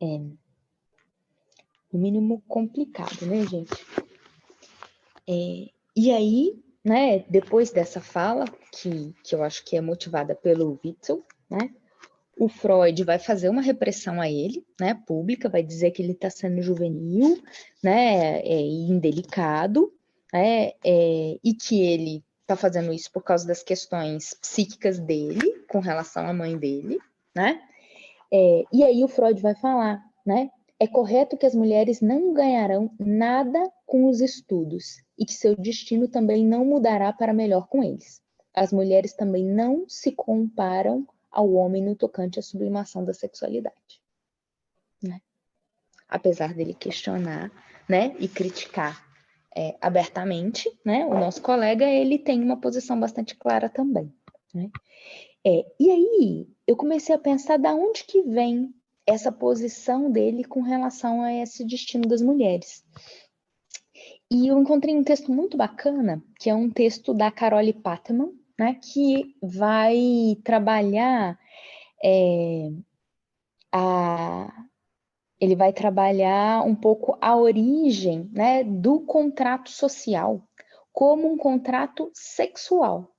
É, no mínimo complicado, né, gente? E aí, né, depois dessa fala, que eu acho que é motivada pelo Witzel, né, o Freud vai fazer uma repressão a ele, né, pública, vai dizer que ele está sendo juvenil, né, indelicado, né, e que ele está fazendo isso por causa das questões psíquicas dele, com relação à mãe dele, né, e aí o Freud vai falar, né, é correto que as mulheres não ganharão nada com os estudos e que seu destino também não mudará para melhor com eles. As mulheres também não se comparam ao homem no tocante à sublimação da sexualidade, né? Apesar dele questionar, né, e criticar abertamente, né, o nosso colega, ele tem uma posição bastante clara também, né? E aí eu comecei a pensar da onde que vem essa posição dele com relação a esse destino das mulheres. E eu encontrei um texto muito bacana, que é um texto da Carole Pateman, né, que vai trabalhar ele vai trabalhar um pouco a origem, né, do contrato social como um contrato sexual,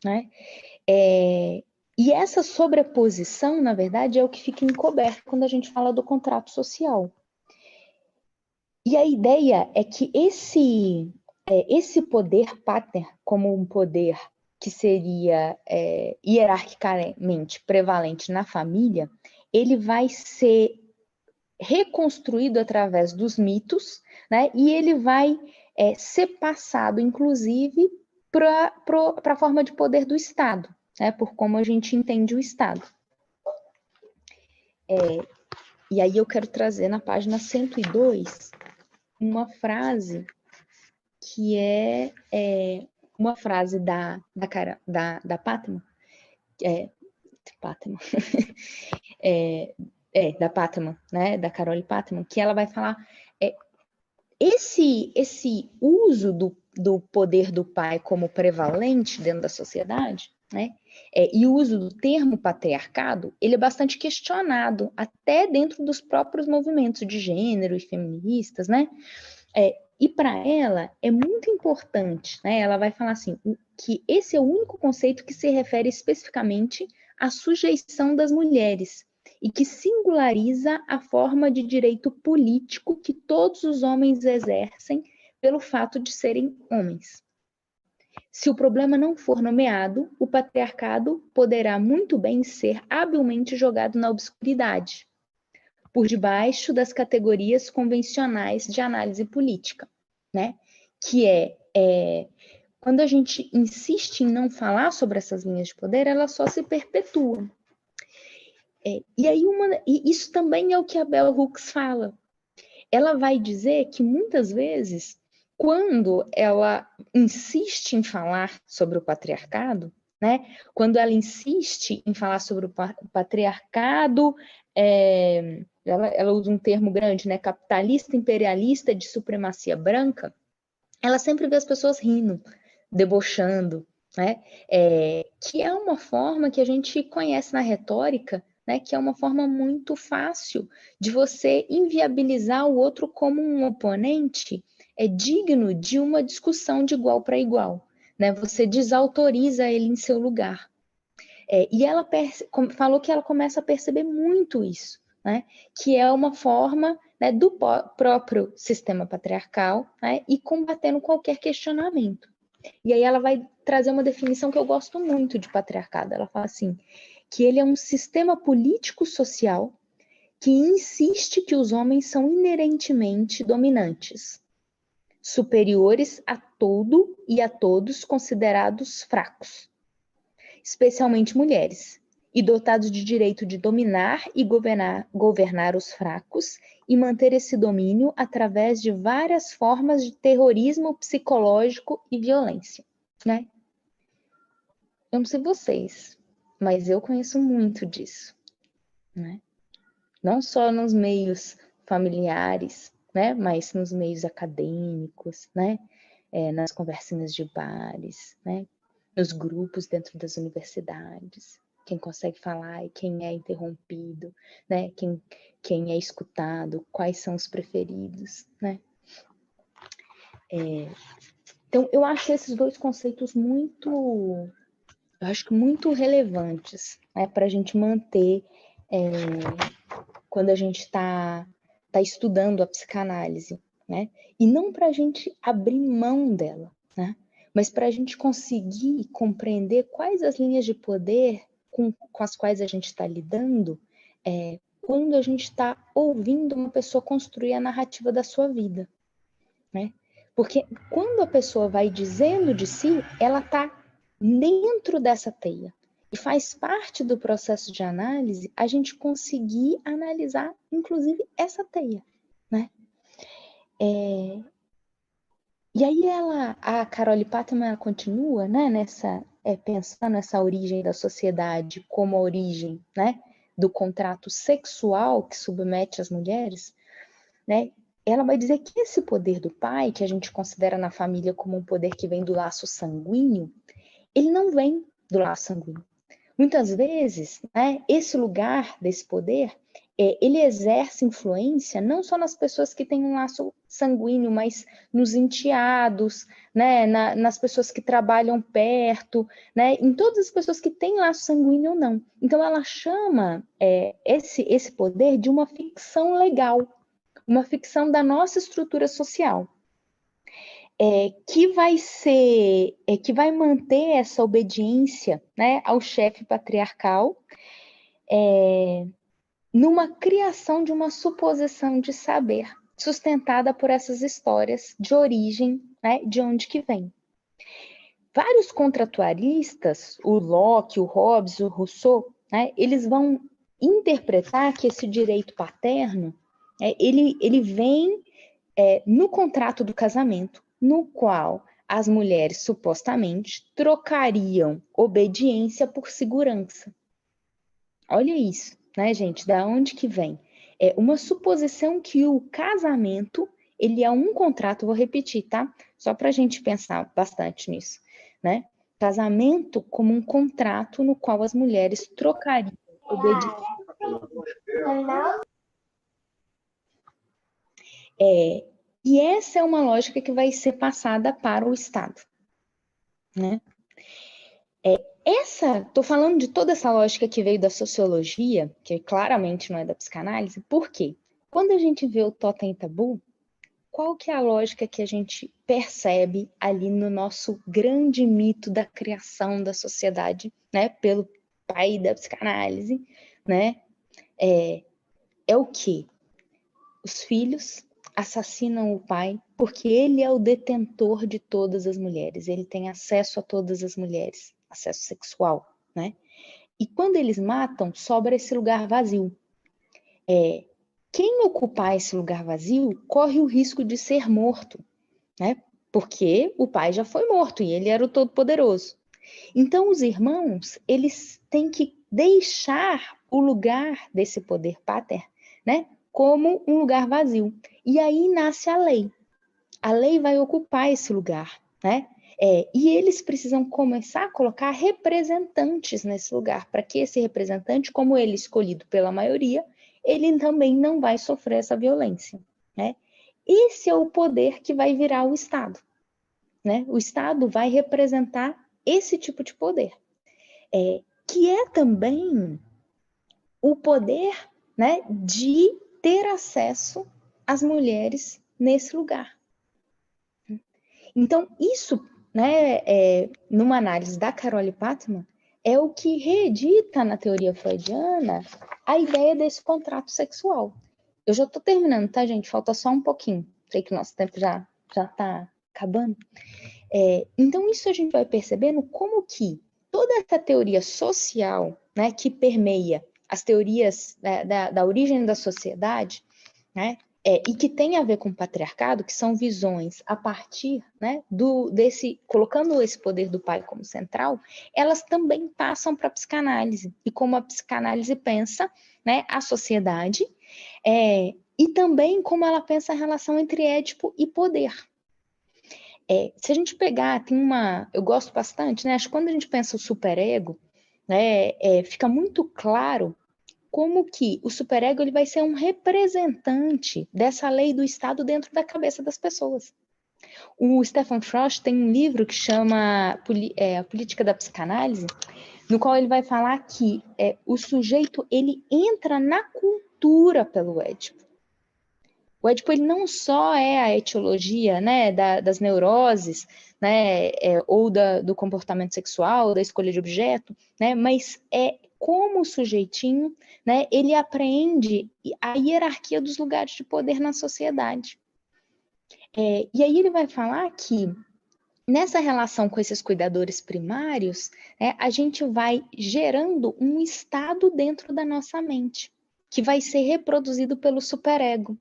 né? E essa sobreposição, na verdade, é o que fica encoberto quando a gente fala do contrato social. E a ideia é que esse poder pater, como um poder que seria hierarquicamente prevalente na família, ele vai ser reconstruído através dos mitos, né? E ele vai ser passado, inclusive, para a forma de poder do Estado, né? Por como a gente entende o Estado. E aí eu quero trazer na página 102 uma frase que é uma frase da Pateman, da Pateman, né, da Carole Pateman, que ela vai falar esse uso do poder do pai como prevalente dentro da sociedade, né, e o uso do termo patriarcado, ele é bastante questionado até dentro dos próprios movimentos de gênero e feministas, né, e para ela é muito importante, né, ela vai falar assim, que esse é o único conceito que se refere especificamente à sujeição das mulheres, e que singulariza a forma de direito político que todos os homens exercem pelo fato de serem homens. Se o problema não for nomeado, o patriarcado poderá muito bem ser habilmente jogado na obscuridade, por debaixo das categorias convencionais de análise política, né? Que quando a gente insiste em não falar sobre essas linhas de poder, elas só se perpetuam. E aí isso também é o que a Bell Hooks fala. Ela vai dizer que muitas vezes, quando ela insiste em falar sobre o patriarcado, né, quando ela insiste em falar sobre o patriarcado, ela usa um termo grande, né, capitalista, imperialista, de supremacia branca, ela sempre vê as pessoas rindo, debochando, né, que é uma forma que a gente conhece na retórica, né? Que é uma forma muito fácil de você inviabilizar o outro como um oponente digno de uma discussão de igual para igual, né? Você desautoriza ele em seu lugar. E ela falou que ela começa a perceber muito isso, né? Que é uma forma, né, do próprio sistema patriarcal, né, e combatendo qualquer questionamento. E aí ela vai trazer uma definição que eu gosto muito de patriarcado. Ela fala assim, que ele é um sistema político-social que insiste que os homens são inerentemente dominantes, superiores a todo e a todos considerados fracos, especialmente mulheres, e dotados de direito de dominar e governar os fracos e manter esse domínio através de várias formas de terrorismo psicológico e violência, né? Eu não sei vocês, mas eu conheço muito disso, né? Não só nos meios familiares, né? Mas nos meios acadêmicos, né? Nas conversinhas de bares, né? Nos grupos dentro das universidades. Quem consegue falar e quem é interrompido, né? Quem é escutado, quais são os preferidos, né? Então, eu acho esses dois conceitos muito relevantes, né, para a gente manter quando a gente está estudando a psicanálise, né? E não para a gente abrir mão dela, né? Mas para a gente conseguir compreender quais as linhas de poder com as quais a gente está lidando quando a gente está ouvindo uma pessoa construir a narrativa da sua vida, né? Porque quando a pessoa vai dizendo de si, ela está dentro dessa teia. E faz parte do processo de análise a gente conseguir analisar, inclusive, essa teia, né? E aí a Carole Pattman, ela continua, né, pensando nessa origem da sociedade como a origem, né, do contrato sexual que submete as mulheres, né? Ela vai dizer que esse poder do pai, que a gente considera na família como um poder que vem do laço sanguíneo, ele não vem do laço sanguíneo. Muitas vezes, né, esse lugar desse poder, ele exerce influência não só nas pessoas que têm um laço sanguíneo, mas nos enteados, né, nas pessoas que trabalham perto, né, em todas as pessoas que têm laço sanguíneo ou não. Então, ela chama esse poder de uma ficção legal, uma ficção da nossa estrutura social. Que vai manter essa obediência, né, ao chefe patriarcal, numa criação de uma suposição de saber, sustentada por essas histórias de origem, né, de onde que vem. Vários contratualistas, o Locke, o Hobbes, o Rousseau, né, eles vão interpretar que esse direito paterno, ele vem no contrato do casamento, no qual as mulheres supostamente trocariam obediência por segurança. Olha isso, né, gente? Da onde que vem? É uma suposição que o casamento, ele é um contrato, vou repetir, tá? Só para a gente pensar bastante nisso, né? Casamento como um contrato no qual as mulheres trocariam obediência. E essa é uma lógica que vai ser passada para o Estado, né? Tô falando de toda essa lógica que veio da sociologia, que claramente não é da psicanálise, por quê? Quando a gente vê o Totem e Tabu, qual que é a lógica que a gente percebe ali no nosso grande mito da criação da sociedade, né? Pelo pai da psicanálise, né? É o quê? Os filhos assassinam o pai porque ele é o detentor de todas as mulheres, ele tem acesso a todas as mulheres, acesso sexual, né? E quando eles matam, sobra esse lugar vazio. Quem ocupar esse lugar vazio corre o risco de ser morto, né? Porque o pai já foi morto e ele era o Todo-Poderoso. Então, os irmãos, eles têm que deixar o lugar desse poder pater, né? Como um lugar vazio. E aí nasce a lei. A lei vai ocupar esse lugar, né? E eles precisam começar a colocar representantes nesse lugar, para que esse representante, como ele é escolhido pela maioria, ele também não vai sofrer essa violência, né? Esse é o poder que vai virar o Estado, né? O Estado vai representar esse tipo de poder, que é também o poder, né, de ter acesso às mulheres nesse lugar. Então, isso, né, numa análise da Carole Pattman, é o que reedita na teoria freudiana a ideia desse contrato sexual. Eu já estou terminando, tá, gente? Falta só um pouquinho. Sei que nosso tempo já está acabando. Então, isso a gente vai percebendo como que toda essa teoria social, né, que permeia as teorias da origem da sociedade, né, e que tem a ver com o patriarcado, que são visões a partir, né, colocando esse poder do pai como central, elas também passam para a psicanálise, e como a psicanálise pensa, né, a sociedade, e também como ela pensa a relação entre Édipo e poder. Se a gente pegar, eu gosto bastante, né, acho que quando a gente pensa o superego, né, fica muito claro como que o superego ele vai ser um representante dessa lei do Estado dentro da cabeça das pessoas. O Stefan Frost tem um livro que chama A Política da Psicanálise, no qual ele vai falar que o sujeito ele entra na cultura pelo Édipo. O Édipo ele não só é a etiologia, né, das neuroses, né, ou do comportamento sexual, da escolha de objeto, né, mas como o sujeitinho, né, ele apreende a hierarquia dos lugares de poder na sociedade. E aí ele vai falar que nessa relação com esses cuidadores primários, a gente vai gerando um estado dentro da nossa mente, que vai ser reproduzido pelo superego,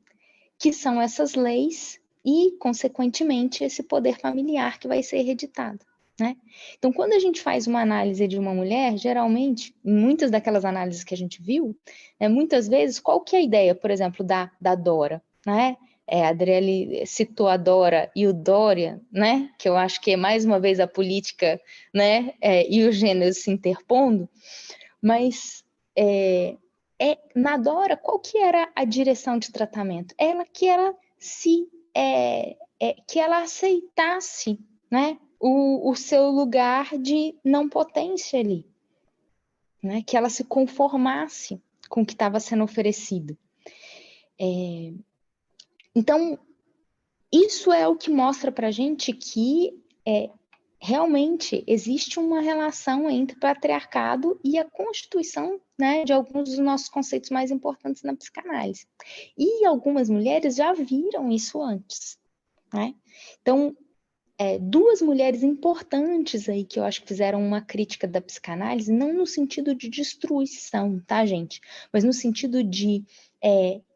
que são essas leis e, consequentemente, esse poder familiar que vai ser hereditado, né? Então, quando a gente faz uma análise de uma mulher, geralmente, em muitas daquelas análises que a gente viu, muitas vezes, qual que é a ideia, por exemplo, da Dora, né? A Adriele citou a Dora e o Dória, né? Que eu acho que é mais uma vez a política, né? E o gênero se interpondo, mas na Dora, qual que era a direção de tratamento? Que ela que ela aceitasse, né, o seu lugar de não potência ali, né, que ela se conformasse com o que estava sendo oferecido. Então, isso é o que mostra para a gente que realmente existe uma relação entre o patriarcado e a constituição, né, de alguns dos nossos conceitos mais importantes na psicanálise. E algumas mulheres já viram isso antes, né? Então, duas mulheres importantes aí que eu acho que fizeram uma crítica da psicanálise, não no sentido de destruição, tá, gente? Mas no sentido de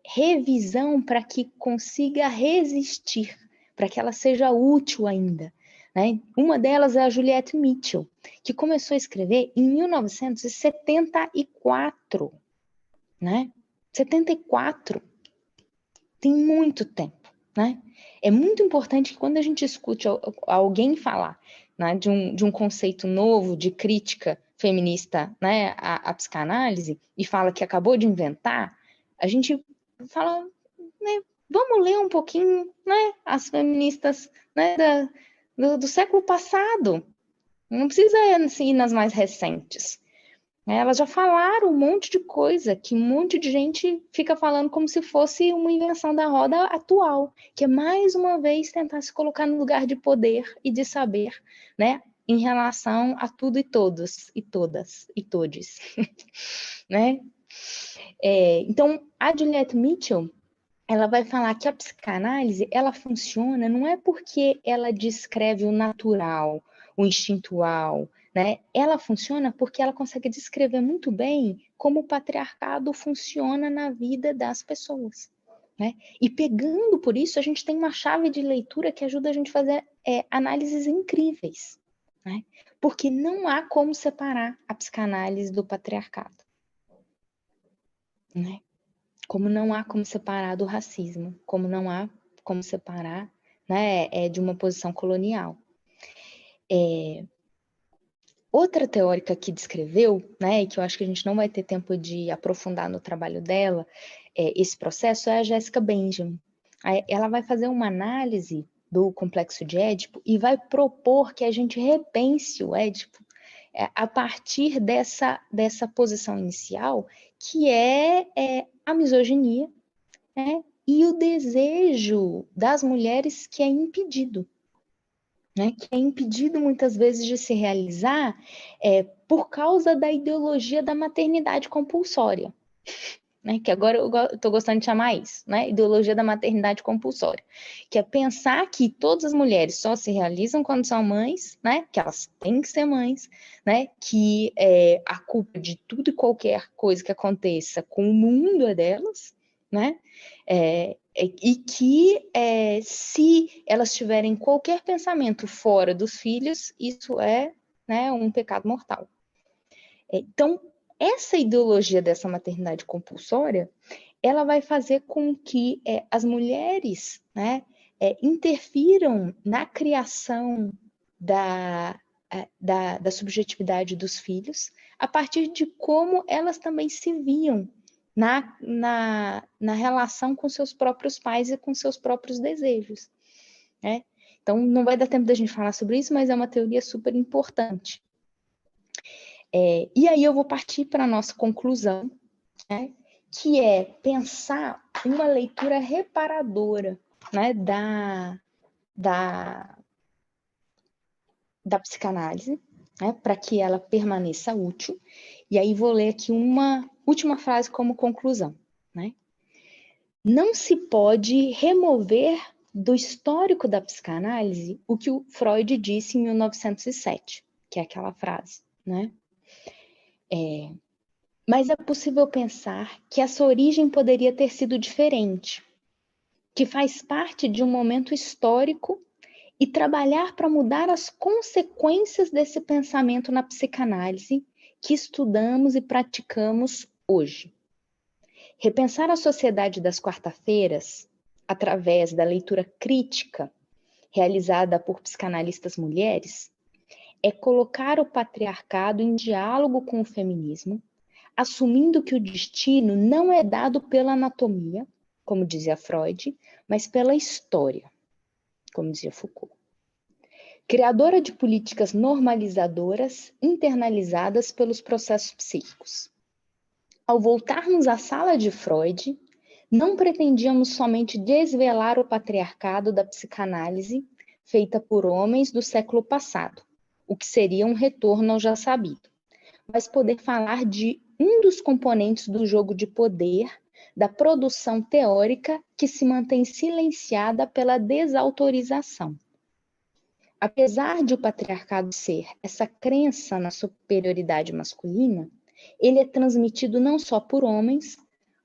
revisão para que consiga resistir, para que ela seja útil ainda. Né? Uma delas é a Juliette Mitchell, que começou a escrever em 1974. Né? 74. Tem muito tempo. Né? É muito importante que quando a gente escute alguém falar, né, de um conceito novo de crítica feminista, né, à psicanálise, e fala que acabou de inventar, a gente fala, né, vamos ler um pouquinho, né, as feministas, né, do século passado. Não precisa ir nas mais recentes. Elas já falaram um monte de coisa que um monte de gente fica falando como se fosse uma invenção da roda atual, que é mais uma vez tentar se colocar no lugar de poder e de saber, né, em relação a tudo e todos, e todas, e todes, né? Então, a Juliette Mitchell, ela vai falar que a psicanálise, ela funciona não é porque ela descreve o natural, o instintual, né? Ela funciona porque ela consegue descrever muito bem como o patriarcado funciona na vida das pessoas, né? E pegando por isso, a gente tem uma chave de leitura que ajuda a gente a fazer análises incríveis, né? Porque não há como separar a psicanálise do patriarcado, né? Como não há como separar do racismo, como não há como separar, né, de uma posição colonial. Outra teórica que descreveu, né, e que eu acho que a gente não vai ter tempo de aprofundar no trabalho dela, esse processo, é a Jessica Benjamin. Ela vai fazer uma análise do complexo de Édipo e vai propor que a gente repense o Édipo a partir dessa posição inicial, que é a misoginia, né, e o desejo das mulheres que é impedido. Né, que é impedido muitas vezes de se realizar por causa da ideologia da maternidade compulsória, né, que agora eu estou gostando de chamar isso, né, ideologia da maternidade compulsória, que é pensar que todas as mulheres só se realizam quando são mães, né, que elas têm que ser mães, né, que a culpa de tudo e qualquer coisa que aconteça com o mundo é delas, né, e que se elas tiverem qualquer pensamento fora dos filhos, isso é, né, um pecado mortal. Então, essa ideologia dessa maternidade compulsória, ela vai fazer com que as mulheres, né, interfiram na criação da subjetividade dos filhos, a partir de como elas também se viam na relação com seus próprios pais e com seus próprios desejos, né? Então, não vai dar tempo da gente falar sobre isso, mas é uma teoria super importante. E aí eu vou partir para a nossa conclusão, né, que é pensar uma leitura reparadora, né, da psicanálise, né, para que ela permaneça útil. E aí vou ler aqui uma última frase como conclusão, né? Não se pode remover do histórico da psicanálise o que o Freud disse em 1907, que é aquela frase, né? Mas é possível pensar que essa origem poderia ter sido diferente, que faz parte de um momento histórico e trabalhar para mudar as consequências desse pensamento na psicanálise que estudamos e praticamos hoje. Repensar a sociedade das quarta-feiras, através da leitura crítica realizada por psicanalistas mulheres, é colocar o patriarcado em diálogo com o feminismo, assumindo que o destino não é dado pela anatomia, como dizia Freud, mas pela história, como dizia Foucault. Criadora de políticas normalizadoras internalizadas pelos processos psíquicos. Ao voltarmos à sala de Freud, não pretendíamos somente desvelar o patriarcado da psicanálise feita por homens do século passado, o que seria um retorno ao já sabido, mas poder falar de um dos componentes do jogo de poder da produção teórica que se mantém silenciada pela desautorização. Apesar de o patriarcado ser essa crença na superioridade masculina, ele é transmitido não só por homens,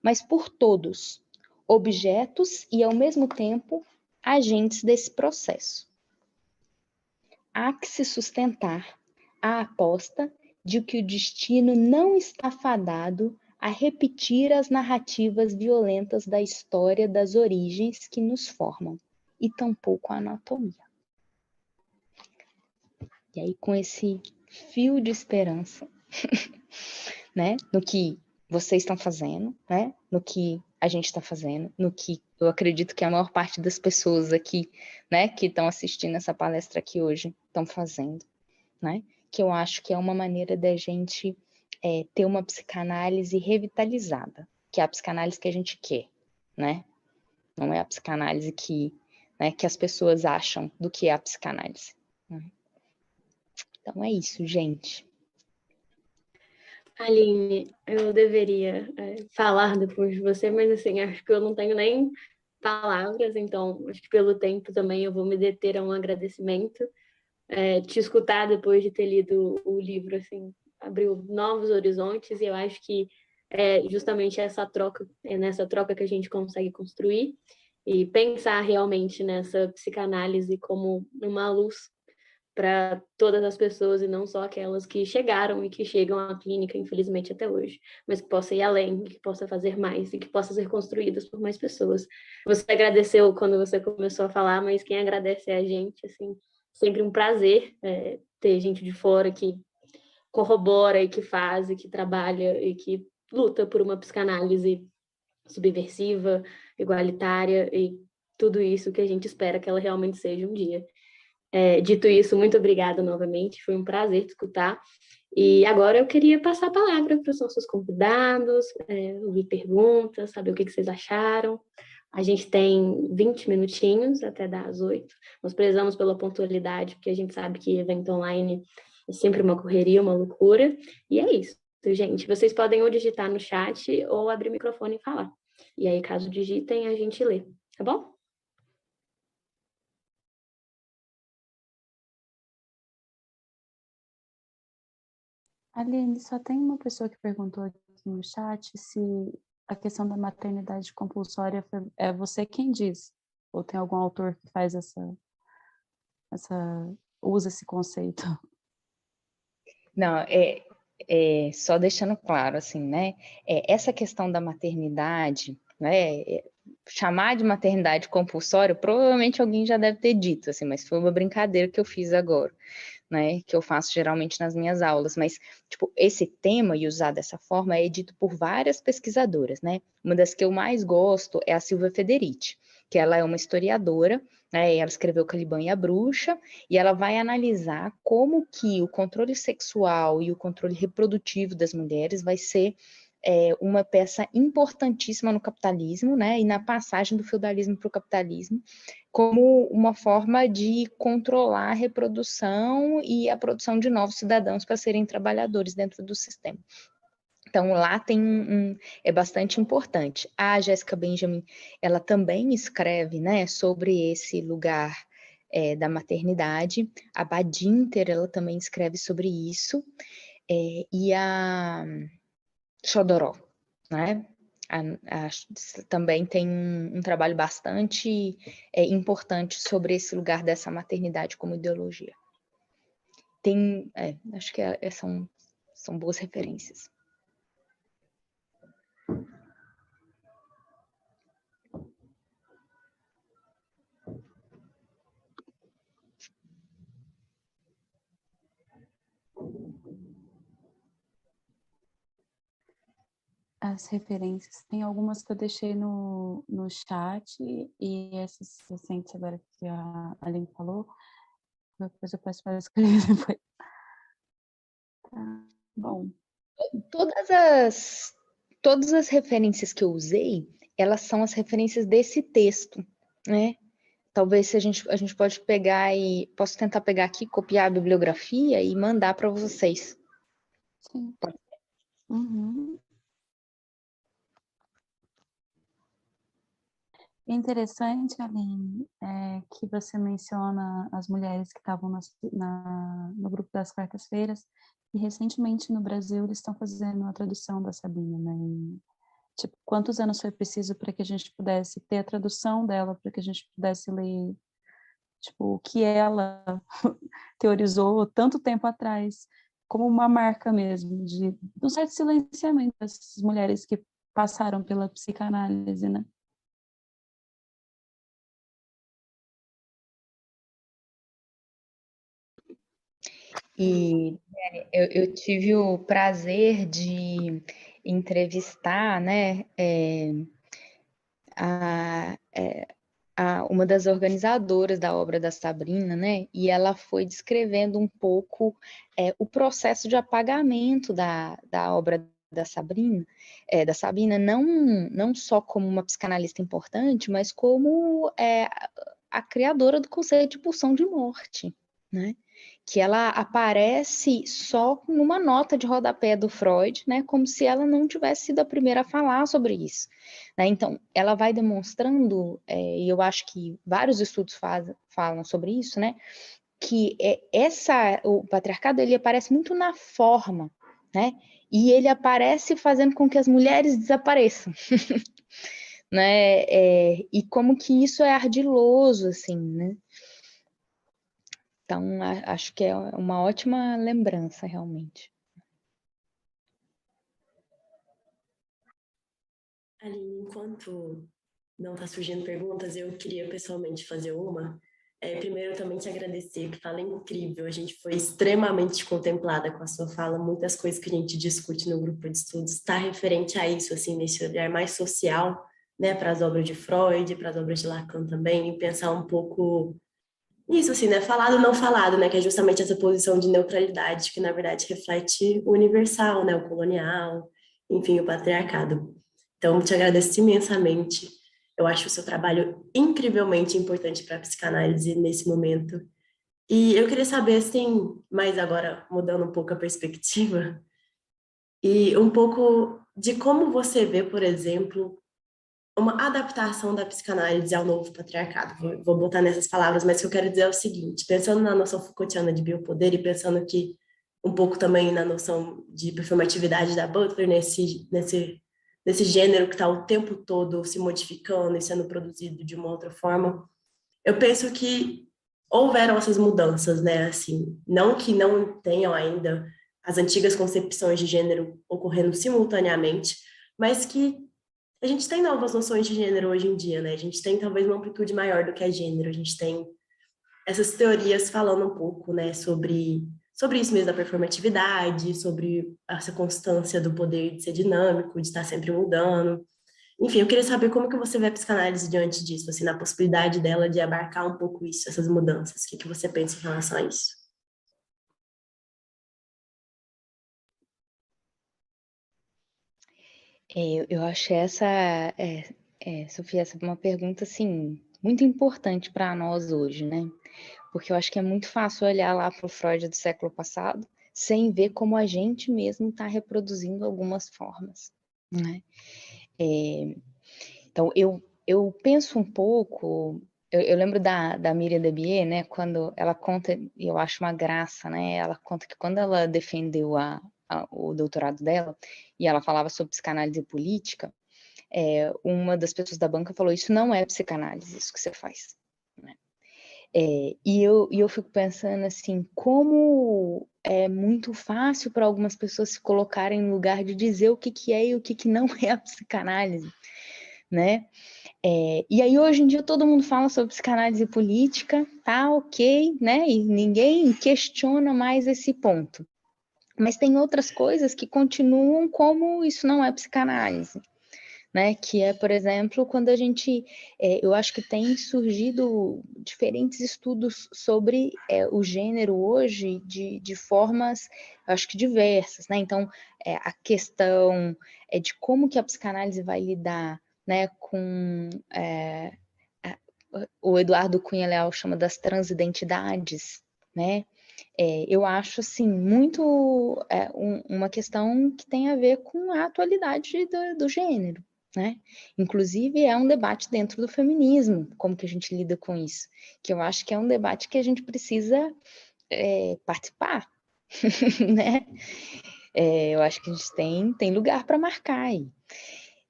mas por todos, objetos e, ao mesmo tempo, agentes desse processo. Há que se sustentar a aposta de que o destino não está fadado a repetir as narrativas violentas da história das origens que nos formam, e tampouco a anatomia. E aí, com esse fio de esperança, né, no que vocês estão fazendo, né, no que a gente está fazendo, no que eu acredito que a maior parte das pessoas aqui, né, que estão assistindo essa palestra aqui hoje, estão fazendo, né, que eu acho que é uma maneira da gente ter uma psicanálise revitalizada, que é a psicanálise que a gente quer, né, não é a psicanálise que, né, que as pessoas acham do que é a psicanálise, né? Então é isso, gente. Aline, eu deveria falar depois de você, mas assim, acho que eu não tenho nem palavras, então acho que pelo tempo também eu vou me deter a um agradecimento. Te escutar depois de ter lido o livro, assim, abriu novos horizontes, e eu acho que é justamente essa troca, nessa troca que a gente consegue construir e pensar realmente nessa psicanálise como uma luz para todas as pessoas e não só aquelas que chegaram e que chegam à clínica, infelizmente, até hoje, mas que possa ir além, que possa fazer mais e que possa ser construídas por mais pessoas. Você agradeceu quando você começou a falar, mas quem agradece é a gente, assim, sempre um prazer ter gente de fora que corrobora e que faz, e que trabalha e que luta por uma psicanálise subversiva, igualitária e tudo isso que a gente espera que ela realmente seja um dia. Dito isso, muito obrigada novamente, foi um prazer te escutar. E agora eu queria passar a palavra para os nossos convidados, ouvir perguntas, saber o que vocês acharam. A gente tem 20 minutinhos até dar às 8. Nós prezamos pela pontualidade, porque a gente sabe que evento online é sempre uma correria, uma loucura. E é isso, gente. Vocês podem ou digitar no chat ou abrir o microfone e falar. E aí, caso digitem, a gente lê, tá bom? Aline, só tem uma pessoa que perguntou aqui no chat se a questão da maternidade compulsória é você quem diz, ou tem algum autor que faz usa esse conceito. Não, só deixando claro, assim, né? Essa questão da maternidade, né? Chamar de maternidade compulsória, provavelmente alguém já deve ter dito, assim, mas foi uma brincadeira que eu fiz agora, né? Que eu faço geralmente nas minhas aulas, mas, tipo, esse tema e usar dessa forma é dito por várias pesquisadoras, né? Uma das que eu mais gosto é a Silvia Federici, que ela é uma historiadora, né? Ela escreveu Caliban e a Bruxa, e ela vai analisar como que o controle sexual e o controle reprodutivo das mulheres vai ser uma peça importantíssima no capitalismo, né, e na passagem do feudalismo para o capitalismo, como uma forma de controlar a reprodução e a produção de novos cidadãos para serem trabalhadores dentro do sistema. Então, lá é bastante importante. A Jéssica Benjamin, ela também escreve, né, sobre esse lugar da maternidade. A Badinter, ela também escreve sobre isso. E a Chodoró, né? Também tem um trabalho bastante importante sobre esse lugar dessa maternidade como ideologia. Acho que são boas referências. As referências, tem algumas que eu deixei no chat, e essas recentes agora que a Aline falou, depois eu peço para escrever depois. Tá bom. Todas as referências que eu usei, elas são as referências desse texto, né? Talvez a gente pode pegar posso tentar pegar aqui, copiar a bibliografia e mandar para vocês. Sim. Uhum. Interessante, Aline, que você menciona as mulheres que estavam no grupo das quartas-feiras, e recentemente no Brasil eles estão fazendo a tradução da Sabina, né? E, tipo, quantos anos foi preciso para que a gente pudesse ter a tradução dela, para que a gente pudesse ler, tipo, o que ela teorizou tanto tempo atrás, como uma marca mesmo de um certo silenciamento dessas mulheres que passaram pela psicanálise, né? E eu tive o prazer de entrevistar, né, uma das organizadoras da obra da Sabrina, né, e ela foi descrevendo um pouco o processo de apagamento da obra da Sabina, não só como uma psicanalista importante, mas como a criadora do conceito de pulsão de morte, né? Que ela aparece só numa nota de rodapé do Freud, né, como se ela não tivesse sido a primeira a falar sobre isso. Né? Então, ela vai demonstrando, e eu acho que vários estudos falam sobre isso, né, que o patriarcado ele aparece muito na forma, né, e ele aparece fazendo com que as mulheres desapareçam. Né, e como que isso é ardiloso, assim, né? Então, acho que é uma ótima lembrança, realmente. Aline, enquanto não está surgindo perguntas, eu queria pessoalmente fazer uma, Primeiro, também te agradecer, que fala incrível. A gente foi extremamente contemplada com a sua fala. Muitas coisas que a gente discute no grupo de estudos está referente a isso, assim, nesse olhar mais social, né, para as obras de Freud, para as obras de Lacan também, e pensar um pouco nisso, assim, né, falado ou não falado, né, que é justamente essa posição de neutralidade, que na verdade reflete o universal, né, o colonial, enfim, o patriarcado. Então, te agradeço imensamente. Eu acho o seu trabalho incrivelmente importante para a psicanálise nesse momento. E eu queria saber, assim, mas agora mudando um pouco a perspectiva, e um pouco de como você vê, por exemplo, uma adaptação da psicanálise ao novo patriarcado. Vou botar nessas palavras, mas o que eu quero dizer é o seguinte, pensando na noção Foucaultiana de biopoder e pensando que um pouco também na noção de performatividade da Butler, nesse gênero que está o tempo todo se modificando e sendo produzido de uma outra forma, eu penso que houveram essas mudanças, né? Assim, não que não tenham ainda as antigas concepções de gênero ocorrendo simultaneamente, mas que a gente tem novas noções de gênero hoje em dia, né? A gente tem talvez uma amplitude maior do que é gênero. A gente tem essas teorias falando um pouco, né, sobre isso mesmo da performatividade, sobre essa constância do poder de ser dinâmico, de estar sempre mudando. Enfim, eu queria saber como que você vê a psicanálise diante disso, assim, na possibilidade dela de abarcar um pouco isso, essas mudanças. O que que você pensa em relação a isso? Eu acho Sofia, essa é uma pergunta, assim, muito importante para nós hoje, né? Porque eu acho que é muito fácil olhar lá para o Freud do século passado sem ver como a gente mesmo está reproduzindo algumas formas, né? Então, eu penso um pouco... Eu lembro da Miriam Debye, né? Quando ela conta, e eu acho uma graça, né? Ela conta que quando ela defendeu o doutorado dela, e ela falava sobre psicanálise política, uma das pessoas da banca falou, isso não é psicanálise, isso que você faz, né? E eu fico pensando assim, como é muito fácil para algumas pessoas se colocarem no lugar de dizer o que que é e o que que não é a psicanálise, né? E aí hoje em dia todo mundo fala sobre psicanálise política, tá ok, né? E ninguém questiona mais esse ponto. Mas tem outras coisas que continuam como isso não é psicanálise, né? Que é, por exemplo, quando a gente... eu acho que tem surgido diferentes estudos sobre o gênero hoje de formas, eu acho que diversas, né? Então, a questão de como que a psicanálise vai lidar, né, com... o Eduardo Cunha Leal chama das transidentidades, né? Eu acho, assim, muito uma questão que tem a ver com a atualidade do gênero, né? Inclusive, é um debate dentro do feminismo, como que a gente lida com isso, que eu acho que é um debate que a gente precisa participar, né? Eu acho que a gente tem lugar para marcar aí.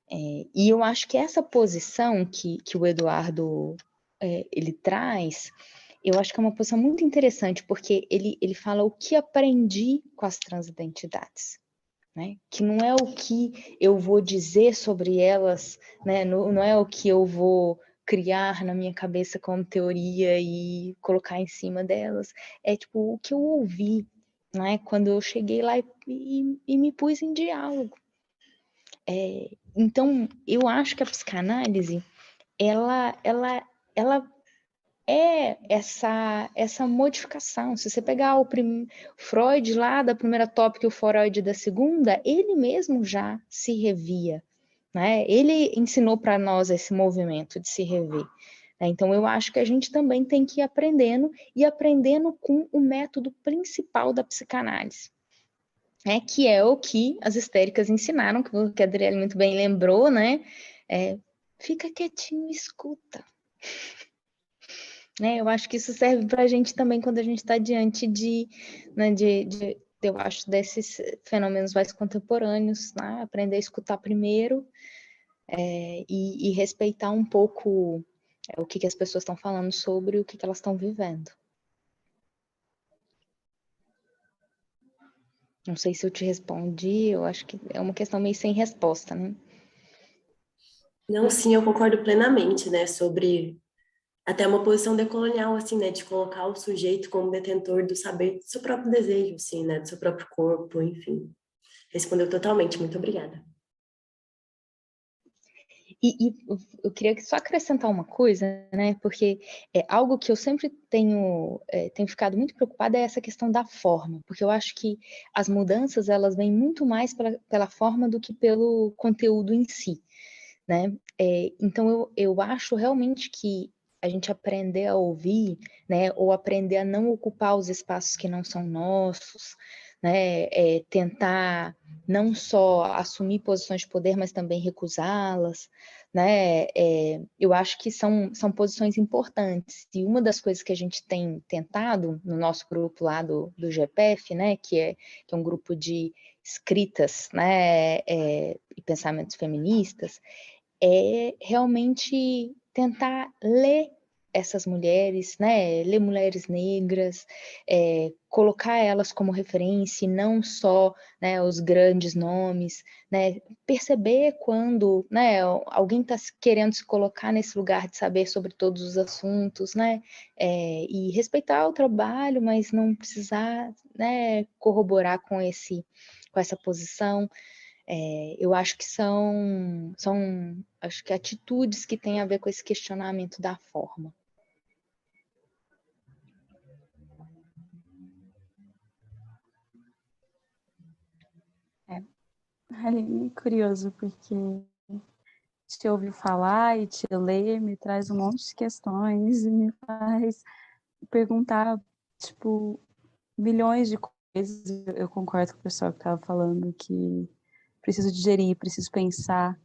E eu acho que essa posição que o Eduardo ele traz, eu acho que é uma posição muito interessante, porque ele fala o que aprendi com as transidentidades, né? Que não é o que eu vou dizer sobre elas, né? Não é o que eu vou criar na minha cabeça como teoria e colocar em cima delas, é tipo o que eu ouvi, né? Quando eu cheguei lá e me pus em diálogo. Então, eu acho que a psicanálise, ela é essa modificação. Se você pegar o Freud lá da primeira tópica e o Freud da segunda, ele mesmo já se revia, né? Ele ensinou para nós esse movimento de se rever. Né? Então, eu acho que a gente também tem que ir aprendendo e aprendendo com o método principal da psicanálise. Que é o que as histéricas ensinaram, que a Adriele muito bem lembrou, né? Fica quietinho e escuta. Eu acho que isso serve para a gente também quando a gente está diante eu acho, desses fenômenos mais contemporâneos, né? Aprender a escutar primeiro e respeitar um pouco o que as pessoas estão falando sobre o que elas estão vivendo. Não sei se eu te respondi, eu acho que é uma questão meio sem resposta, né? Não, sim, eu concordo plenamente, né, sobre até uma posição decolonial, assim, né, de colocar o sujeito como detentor do saber do seu próprio desejo, assim, né, do seu próprio corpo, enfim. Respondeu totalmente, muito obrigada. E eu queria só acrescentar uma coisa, né? Porque algo que eu sempre tenho ficado muito preocupada é essa questão da forma, porque eu acho que as mudanças elas vêm muito mais pela forma do que pelo conteúdo em si, né? Então eu acho realmente que a gente aprender a ouvir, né? Ou aprender a não ocupar os espaços que não são nossos, né? Tentar não só assumir posições de poder, mas também recusá-las, né? Eu acho que são posições importantes. E uma das coisas que a gente tem tentado no nosso grupo lá do GPF, né? Que é um grupo de escritas, né? E pensamentos feministas, é realmente tentar ler essas mulheres, né? Ler mulheres negras, colocar elas como referência, e não só, né, os grandes nomes, né? Perceber quando, né, alguém está querendo se colocar nesse lugar de saber sobre todos os assuntos, né? E respeitar o trabalho, mas não precisar, né, corroborar com essa posição. Eu acho que são acho que atitudes que têm a ver com esse questionamento da forma. Aline, curioso, porque te ouvir falar e te ler me traz um monte de questões e me faz perguntar, tipo, milhões de coisas. Eu concordo com o pessoal que estava falando que preciso digerir, preciso pensar.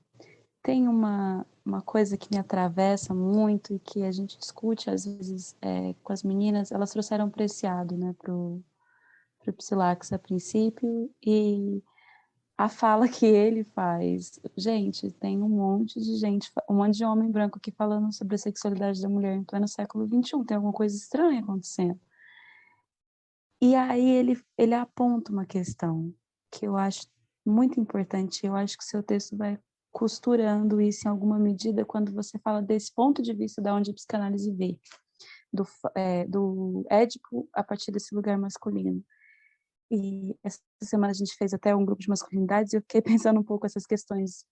Tem uma coisa que me atravessa muito e que a gente discute às vezes com as meninas. Elas trouxeram Preciado, né, pro Psilax a princípio, e a fala que ele faz, gente, tem um monte de gente, um monte de homem branco aqui falando sobre a sexualidade da mulher em pleno século XXI, tem alguma coisa estranha acontecendo. E aí ele aponta uma questão que eu acho muito importante, eu acho que o seu texto vai costurando isso em alguma medida quando você fala desse ponto de vista da onde a psicanálise vê, do Édipo a partir desse lugar masculino. E essa semana a gente fez até um grupo de masculinidades e eu fiquei pensando um pouco essas questões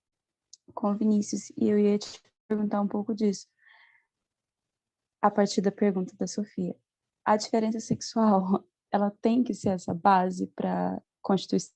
com o Vinícius, e eu ia te perguntar um pouco disso, a partir da pergunta da Sofia. A diferença sexual, ela tem que ser essa base para a constituição